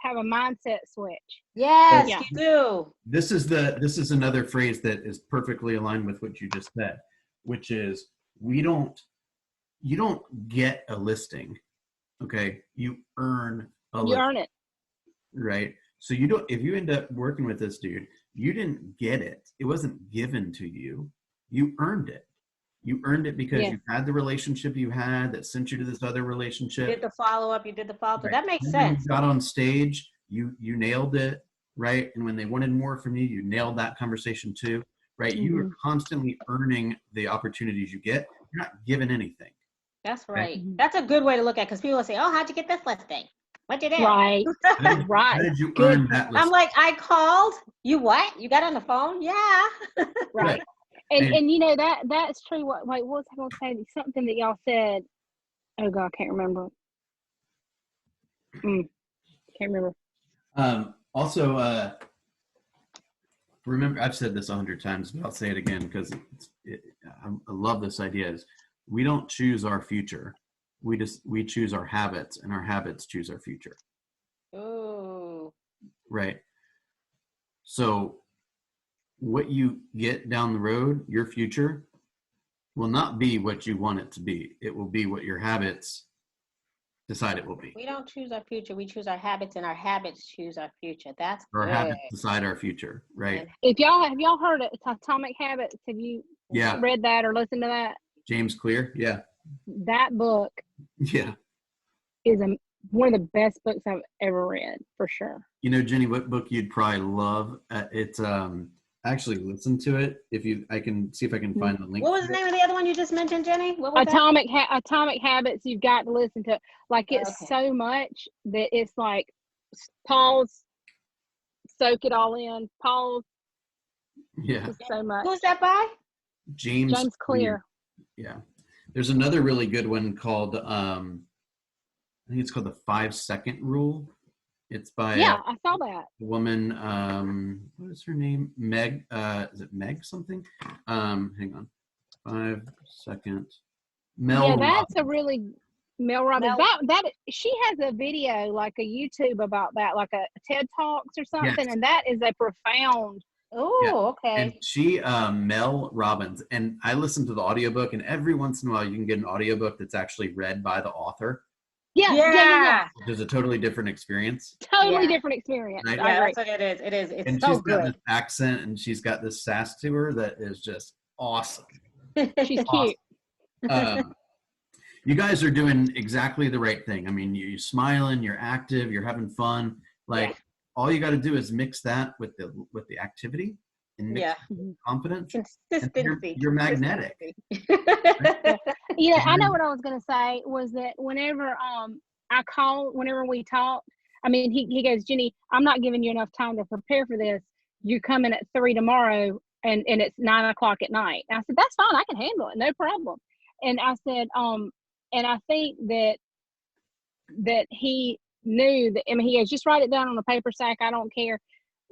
Speaker 3: have a mindset switch.
Speaker 1: Yes,
Speaker 3: Yeah.
Speaker 1: you do.
Speaker 2: This is another phrase that is perfectly aligned with what you just said, which is you don't get a listing. Okay. You earn a
Speaker 3: You
Speaker 2: listing.
Speaker 3: earn it.
Speaker 2: Right. So if you end up working with this dude, you didn't get it. It wasn't given to you. You earned it. You earned it because
Speaker 3: Yes.
Speaker 2: you had the relationship you had that sent you to this other relationship.
Speaker 1: You did the follow up. You did the follow up.
Speaker 2: Right.
Speaker 1: That makes
Speaker 2: And when
Speaker 1: sense.
Speaker 2: you got on stage, you nailed it, right? And when they wanted more from you, you nailed that conversation too, right? You are constantly earning the opportunities you get. You're not given anything.
Speaker 1: That's right.
Speaker 3: Mhm.
Speaker 1: That's a good way to look at it because people will say, oh, how'd you get this listing? What you did?
Speaker 3: Right.
Speaker 2: How
Speaker 3: Right.
Speaker 2: did you
Speaker 3: Good.
Speaker 2: earn that listing?
Speaker 1: I'm like, I called. You what? You got on the phone? Yeah.
Speaker 3: Right. And you know that's true. What was I gonna say? Something that y'all said. Oh God, I can't remember. Can't remember.
Speaker 2: Also, remember, I've said this 100 times, but I'll say it again because I love this idea. Is we don't choose our future. We choose our habits, and our habits choose our future.
Speaker 1: Ooh.
Speaker 2: Right. So what you get down the road, your future, will not be what you want it to be. It will be what your habits decide it will be.
Speaker 1: We don't choose our future. We choose our habits, and our habits choose our future. That's
Speaker 2: Our
Speaker 1: good.
Speaker 2: habits decide our future, right?
Speaker 3: Have y'all heard of Atomic Habits? Have you
Speaker 2: Yeah.
Speaker 3: read that or listened to that?
Speaker 2: James Clear, yeah.
Speaker 3: That book
Speaker 2: Yeah.
Speaker 3: is one of the best books I've ever read, for sure.
Speaker 2: You know, Jenny, what book you'd probably love? It's actually listen to it. I can see if I can find the link.
Speaker 1: What was
Speaker 2: to
Speaker 1: the
Speaker 2: it.
Speaker 1: name of the other one you just mentioned, Jenny? What was
Speaker 3: Atomic Habits, you've got to listen to. Like, it's
Speaker 1: Okay.
Speaker 3: so much that it's like, pause, soak it all in, pause,
Speaker 2: Yeah.
Speaker 3: just so much.
Speaker 1: Who's that by?
Speaker 2: James
Speaker 3: Clear.
Speaker 2: Yeah. There's another really good one called I think it's called the 5-second rule. It's by
Speaker 3: Yeah, I saw that.
Speaker 2: a woman, what is her name? Meg, is it Meg something? Hang on. 5 seconds. Mel
Speaker 3: Yeah, that's
Speaker 2: Robbins.
Speaker 3: a really Mel Robbins. That she has a video, like a YouTube about that, like a TED Talks or something,
Speaker 2: Yes.
Speaker 3: and that is a profound.
Speaker 1: Oh,
Speaker 2: Yeah.
Speaker 1: okay.
Speaker 2: And she, Mel Robbins, and I listened to the audiobook, and every once in a while you can get an audiobook that's actually read by the author,
Speaker 3: Yeah.
Speaker 2: which is a totally different experience.
Speaker 3: Totally
Speaker 1: Yeah.
Speaker 3: different experience.
Speaker 2: Right.
Speaker 3: I
Speaker 1: Yeah,
Speaker 3: agree.
Speaker 1: that's what it is. It is. It's
Speaker 2: And
Speaker 1: so
Speaker 2: she's got
Speaker 1: good.
Speaker 2: this accent, and she's got this sass to her that is just awesome.
Speaker 3: She's
Speaker 2: Awesome.
Speaker 3: cute.
Speaker 2: You guys are doing exactly the right thing. I mean, you're smiling, you're active, you're having fun. Like,
Speaker 1: Yeah.
Speaker 2: all you got to do is mix that with the activity and mix
Speaker 1: Yeah.
Speaker 2: it with confidence.
Speaker 1: Consistency.
Speaker 2: You're magnetic.
Speaker 1: Consistency.
Speaker 3: Yeah, I know what I was gonna say was that whenever I call, whenever we talk, I mean he goes, Jenny, I'm not giving you enough time to prepare for this. You're coming at 3 tomorrow and it's 9 o'clock at night. And I said, that's fine, I can handle it, no problem. And I said, and I think that he knew that, I mean, he goes, just write it down on a paper sack, I don't care.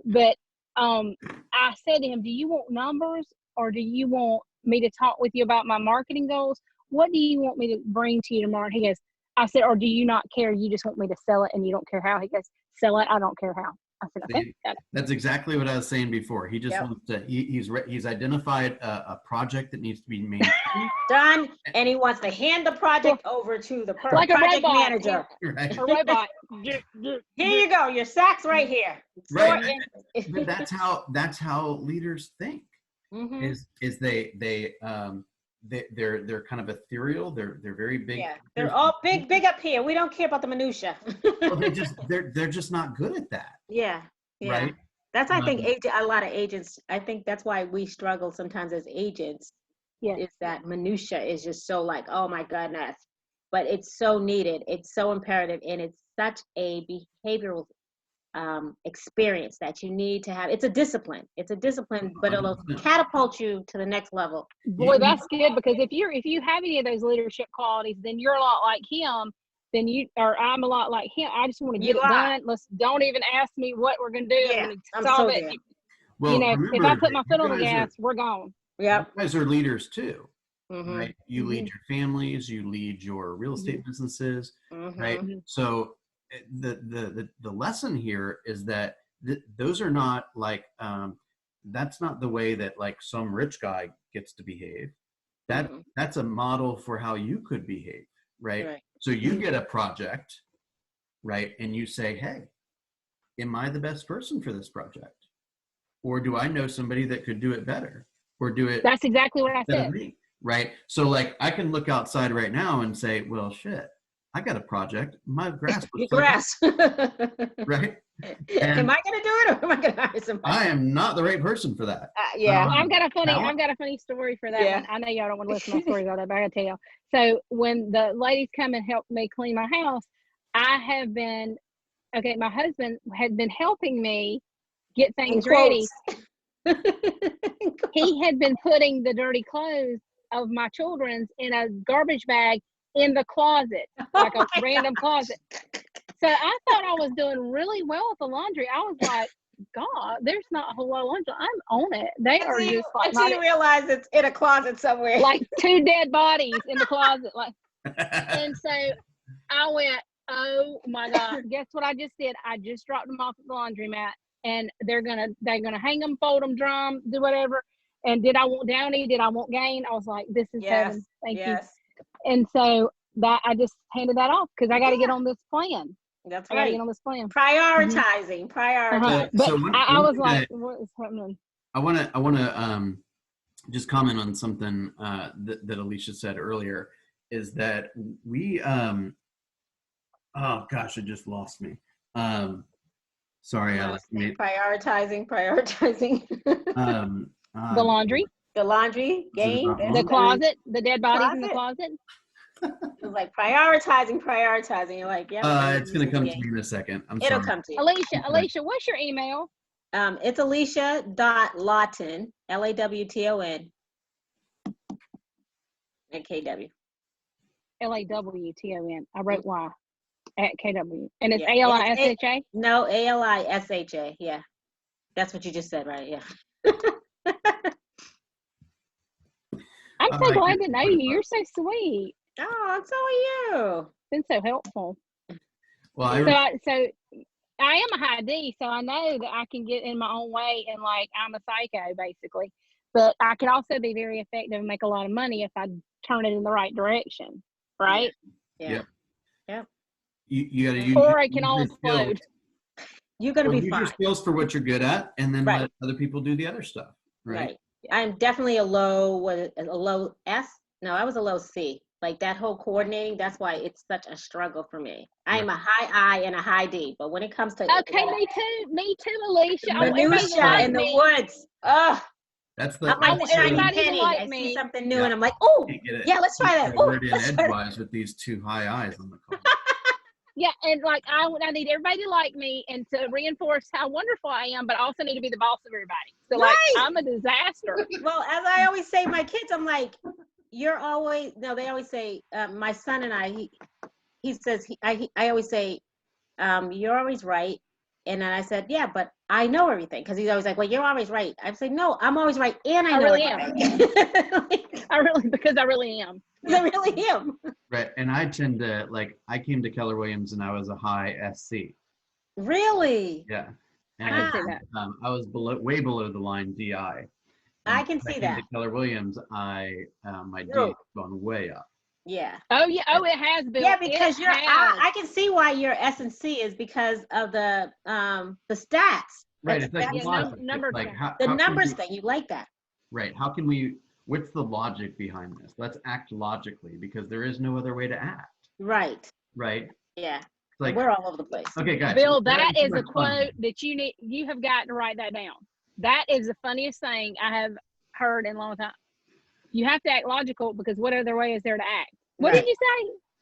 Speaker 3: But I said to him, do you want numbers or do you want me to talk with you about my marketing goals? What do you want me to bring to you tomorrow? And he goes, I said, or do you not care? You just want me to sell it and you don't care how? He goes, sell it, I don't care how. I said, okay, got it.
Speaker 2: That's exactly what I was saying before. He just wants to, he's identified a project that needs to be maintained.
Speaker 1: Done, and he wants to hand the project over to the
Speaker 3: Like a
Speaker 1: project
Speaker 3: robot.
Speaker 1: manager.
Speaker 2: Right.
Speaker 3: A robot.
Speaker 1: Here you go, your sack's right here.
Speaker 2: Right. But that's how leaders think.
Speaker 1: Mm-hmm.
Speaker 2: Is they're kind of ethereal. They're very big.
Speaker 1: Yeah, they're all big up here. We don't care about the minutia.
Speaker 2: Well, they're just not good at that.
Speaker 1: Yeah.
Speaker 2: Right.
Speaker 1: That's, I think, a lot of agents, I think that's why we struggle sometimes as agents.
Speaker 3: Yeah.
Speaker 1: Is that minutia is just so like, oh my goodness. But it's so needed. It's so imperative. And it's such a behavioral experience that you need to have. It's a discipline. But it'll catapult you to the next level.
Speaker 3: Boy, that's good, because if you have any of those leadership qualities, then you're a lot like him. Then I'm a lot like him. I just want to get it done. Don't even ask me what we're gonna do.
Speaker 1: Yeah,
Speaker 3: I'm gonna solve it.
Speaker 2: Well,
Speaker 3: remember, if I put my foot on the gas, we're gone.
Speaker 1: Yeah.
Speaker 2: You guys are leaders too.
Speaker 1: Mm-hmm.
Speaker 2: Right? You lead your families, you lead your real estate businesses, right?
Speaker 3: Mm-hmm.
Speaker 2: So the lesson here is that those are not like that's not the way that like some rich guy gets to behave. That's a model for how you could behave, right? So you get a project, right? And you say, hey, am I the best person for this project? Or do I know somebody that could do it better? Or do it
Speaker 3: That's exactly what I said.
Speaker 2: me, right? So like I can look outside right now and say, well, shit, I got a project. My grass looks right? And
Speaker 1: am I gonna do it or am I gonna hire somebody?
Speaker 2: I am not the right person for that.
Speaker 3: I've got a funny story for that one. I know y'all don't want to listen to my stories all day, but I gotta tell y'all. So when the ladies come and help me clean my house, my husband had been helping me get things ready. He had been putting the dirty clothes of my children's in a garbage bag in the closet, like a random closet. So I thought I was doing really well with the laundry. I was like, God, there's not a whole lot of laundry. I'm on it. They are just like,
Speaker 1: until you realize it's in a closet somewhere,
Speaker 3: like 2 dead bodies in the closet. Like, and so I went, oh my God! Guess what I just did? I just dropped them off at the laundromat, and they're gonna hang them, fold them, dry them, do whatever. And did I want Downy? Did I want Gain? I was like, this is heaven. Thank you. And so that I just handed that off because I got to get on this plan.
Speaker 1: That's
Speaker 3: right. I got to get on this plan.
Speaker 1: Prioritizing.
Speaker 3: But so I was like, what is happening?
Speaker 2: I want to just comment on something that Alicia said earlier. Is that we oh gosh, it just lost me. Sorry, Alex.
Speaker 1: Prioritizing.
Speaker 3: The laundry,
Speaker 1: Gain,
Speaker 3: the closet, the dead bodies in the closet.
Speaker 1: It was like prioritizing. You're like, yeah.
Speaker 2: It's gonna come to me in a second.
Speaker 1: It'll come to you.
Speaker 3: Alicia, what's your email?
Speaker 1: It's Alicia.Lawton, Lawton, at KW.
Speaker 3: LAWTON. I wrote Y at KW. And it's ALISHA?
Speaker 1: No, ALISHA. Yeah. That's what you just said, right? Yeah.
Speaker 3: I'm so glad to know you. You're so sweet.
Speaker 1: Oh, so are you.
Speaker 3: Been so helpful.
Speaker 2: Well,
Speaker 3: so I am a high D, so I know that I can get in my own way and like I'm a psycho basically. But I can also be very effective and make a lot of money if I turn it in the right direction. Right?
Speaker 1: Yeah.
Speaker 2: You gotta use,
Speaker 3: or it can all implode.
Speaker 1: You're gonna be fine.
Speaker 2: Use your skills for what you're good at, and then let other people do the other stuff. Right.
Speaker 1: I'm definitely a low S. No, I was a low C. Like that whole coordinating. That's why it's such a struggle for me. I am a high I and a high D, but when it comes to
Speaker 3: me too, Alicia.
Speaker 1: Minutia in the woods.
Speaker 2: That's the.
Speaker 1: I'm like the
Speaker 3: want
Speaker 1: shiny
Speaker 3: everybody to
Speaker 1: penny.
Speaker 3: like
Speaker 1: I see
Speaker 3: me.
Speaker 1: something new,
Speaker 2: Yeah.
Speaker 1: and I'm like, oh,
Speaker 2: Can't get it.
Speaker 1: yeah, let's try that.
Speaker 2: That
Speaker 1: Oh,
Speaker 2: word in
Speaker 1: let's try that.
Speaker 2: edgewise with these two high eyes on the call.
Speaker 3: Yeah, and like I need everybody to like me and to reinforce how wonderful I am, but I also need to be the boss of everybody. So like
Speaker 1: Right.
Speaker 3: I'm a disaster.
Speaker 1: Well, as I always say, my kids, I'm like, you're always, no, they always say, my son and I, he says, I always say, you're always right. And then I said, yeah, but I know everything. Because he's always like, well, you're always right. I say, no, I'm always right. And I know
Speaker 3: really
Speaker 1: everything.
Speaker 3: Because I really am.
Speaker 1: I really am.
Speaker 2: Right, and I tend to I came to Keller Williams and I was a high SC.
Speaker 1: Really?
Speaker 2: Yeah,
Speaker 3: I
Speaker 2: and
Speaker 3: can see that.
Speaker 2: I was way below the line DI. And
Speaker 1: I can
Speaker 2: when
Speaker 1: see
Speaker 2: came
Speaker 1: that.
Speaker 2: to Keller Williams, my DI
Speaker 1: Oh.
Speaker 2: has gone way up.
Speaker 1: Yeah.
Speaker 3: Oh yeah. Oh, it has built.
Speaker 1: Yeah, because
Speaker 3: it has.
Speaker 1: I can see why your S and C is because of the stats.
Speaker 2: Right, it's like
Speaker 3: Yeah,
Speaker 2: logic.
Speaker 3: number
Speaker 2: It's like
Speaker 3: thing.
Speaker 2: how
Speaker 1: The
Speaker 2: can
Speaker 1: numbers
Speaker 2: we-
Speaker 1: thing. You like that.
Speaker 2: Right, how can we? What's the logic behind this? Let's act logically because there is no other way to act.
Speaker 1: Right.
Speaker 2: Right.
Speaker 1: Yeah.
Speaker 2: It's like
Speaker 1: We're all over the place.
Speaker 2: okay, guys.
Speaker 3: Bill,
Speaker 2: we're
Speaker 3: that
Speaker 2: having too
Speaker 3: is a
Speaker 2: much fun.
Speaker 3: quote that you have got to write that down. That is the funniest thing I have heard in a long time. You have to act logical because what other way is there to act? What
Speaker 1: Right.
Speaker 3: did you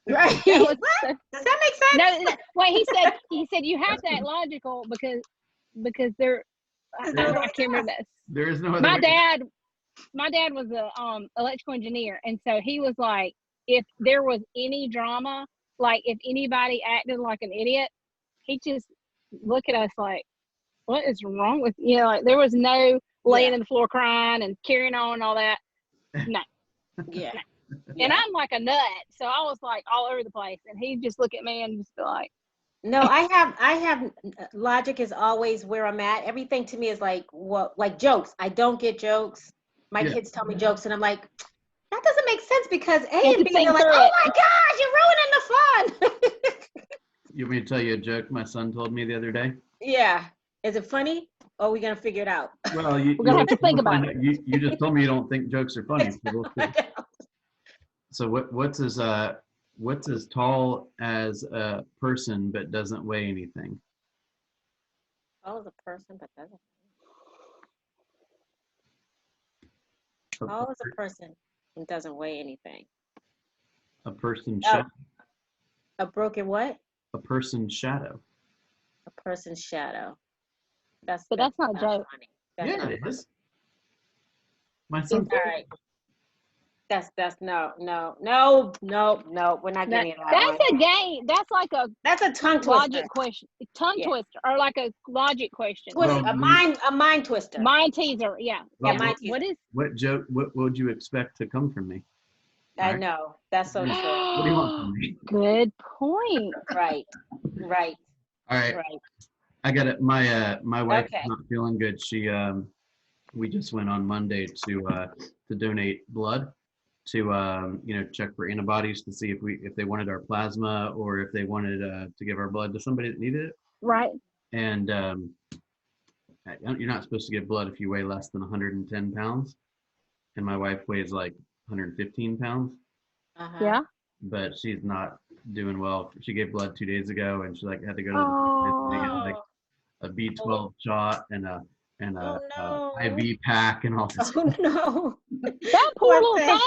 Speaker 3: say?
Speaker 1: Right.
Speaker 3: That was
Speaker 1: What? Does that make sense?
Speaker 3: no. Wait, he said you have to act logical because there. I can't remember this.
Speaker 2: There is no other
Speaker 3: My
Speaker 2: way.
Speaker 3: dad was a electrical engineer, and so he was like, if there was any drama, like if anybody acted like an idiot, he just look at us like, what is wrong with you? Like there was no laying in the floor crying and carrying on and all that. No.
Speaker 1: Yeah.
Speaker 3: And I'm like a nut, so I was like all over the place, and he'd just look at me and just be like,
Speaker 1: No, I have logic is always where I'm at. Everything to me is like jokes. I don't get jokes. My
Speaker 2: Yeah.
Speaker 1: kids tell me jokes and I'm like, that doesn't make sense because A
Speaker 3: You
Speaker 1: and
Speaker 3: can
Speaker 1: B,
Speaker 3: think
Speaker 1: they're like,
Speaker 3: through
Speaker 1: oh
Speaker 3: it.
Speaker 1: my gosh, you're ruining the fun.
Speaker 2: You want me to tell you a joke my son told me the other day?
Speaker 1: Yeah. Is it funny? Or are we gonna figure it out?
Speaker 2: Well,
Speaker 3: we're gonna have to think about
Speaker 2: it. You just told me you don't think jokes are funny. So, we'll see. So what's as tall as a person but doesn't weigh anything?
Speaker 1: Tall as a person, but doesn't. Tall as a person and doesn't weigh anything.
Speaker 2: A person's
Speaker 1: Oh.
Speaker 2: shadow.
Speaker 1: A broken what?
Speaker 2: A person's shadow.
Speaker 1: A person's shadow.
Speaker 3: but that's not a joke.
Speaker 1: funny. That's
Speaker 2: Yeah,
Speaker 1: not
Speaker 2: it
Speaker 1: funny.
Speaker 2: is. My son.
Speaker 1: All right. That's no. We're not getting into that
Speaker 3: That's
Speaker 1: one.
Speaker 3: a game. That's like a
Speaker 1: That's a tongue twister.
Speaker 3: logic question,
Speaker 1: Yeah.
Speaker 3: twister, or like a logic question.
Speaker 1: Twist,
Speaker 2: Well,
Speaker 1: a mind twister.
Speaker 3: Mind teaser, yeah.
Speaker 2: Well,
Speaker 3: yeah.
Speaker 1: mind teaser.
Speaker 3: What is?
Speaker 2: What joke? What would you expect to come from me?
Speaker 1: I know. That's so true.
Speaker 2: What do you want from me?
Speaker 3: Good point.
Speaker 1: Right.
Speaker 2: All right.
Speaker 1: Right.
Speaker 2: I got it. My wife's
Speaker 1: Okay.
Speaker 2: not feeling good. She we just went on Monday to donate blood to check for antibodies to see if they wanted our plasma or if they wanted to give our blood to somebody that needed it.
Speaker 3: Right.
Speaker 2: And you're not supposed to give blood if you weigh less than 110 pounds. And my wife weighs like 115 pounds.
Speaker 1: Uh-huh.
Speaker 3: Yeah.
Speaker 2: But she's not doing well. She gave blood 2 days ago, and she had to go to
Speaker 3: Oh.
Speaker 2: get a B12 shot and a
Speaker 1: Oh, no.
Speaker 2: IV pack and all this.
Speaker 1: Oh no.
Speaker 3: That poor little thing.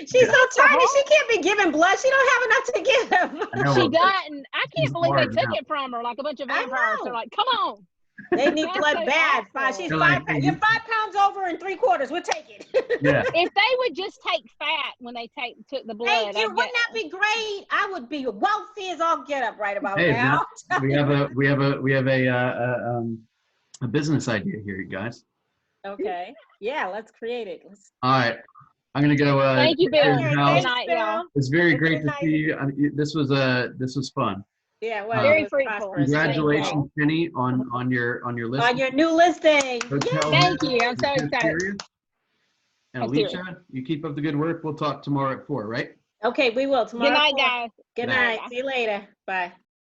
Speaker 1: She's so tiny. She can't be giving blood. She don't have enough to give.
Speaker 2: I know,
Speaker 3: She
Speaker 2: but
Speaker 3: doesn't. I
Speaker 2: she's
Speaker 3: can't believe they
Speaker 2: large
Speaker 3: took
Speaker 2: now.
Speaker 3: it from her like a bunch of
Speaker 1: I
Speaker 3: vampires.
Speaker 1: know.
Speaker 3: They're like, come on.
Speaker 1: They need
Speaker 3: That's
Speaker 1: blood
Speaker 3: so
Speaker 1: bad.
Speaker 3: awful.
Speaker 1: She's
Speaker 2: They're
Speaker 1: 5
Speaker 2: like,
Speaker 1: pounds. You're 5 pounds over and 3/4. We'll take it.
Speaker 2: Yeah.
Speaker 3: If they would just take fat when they took the blood,
Speaker 1: Thank you.
Speaker 3: I'd
Speaker 1: Wouldn't that be great? I would be wealthy as all get up right about
Speaker 2: Hey,
Speaker 1: now.
Speaker 2: we have a business idea here, you guys.
Speaker 1: Okay. Yeah, let's create it.
Speaker 2: All right, I'm gonna go.
Speaker 3: Thank you, Bill.
Speaker 2: to
Speaker 1: Okay,
Speaker 2: your
Speaker 3: Good
Speaker 2: house.
Speaker 1: thanks,
Speaker 3: night,
Speaker 1: Bill.
Speaker 3: y'all.
Speaker 2: It's very
Speaker 1: It's
Speaker 2: great
Speaker 1: been
Speaker 2: to
Speaker 1: nice.
Speaker 2: see you. This was fun.
Speaker 1: Yeah, well,
Speaker 3: Very
Speaker 1: it was
Speaker 3: fruitful.
Speaker 1: prosperous. Thank you.
Speaker 2: Congratulations, Penny, on your list.
Speaker 1: On your new listing.
Speaker 2: Hotel
Speaker 3: Thank
Speaker 2: room
Speaker 3: you. I'm so
Speaker 2: in Fifth
Speaker 3: excited.
Speaker 2: Area. And
Speaker 3: I'm
Speaker 2: Alicia, you keep up the good work. We'll talk tomorrow at 4, right?
Speaker 1: Okay, we will tomorrow.
Speaker 3: Good night,
Speaker 1: 4.
Speaker 3: guys.
Speaker 1: Good
Speaker 2: Night.
Speaker 1: night. See you later. Bye.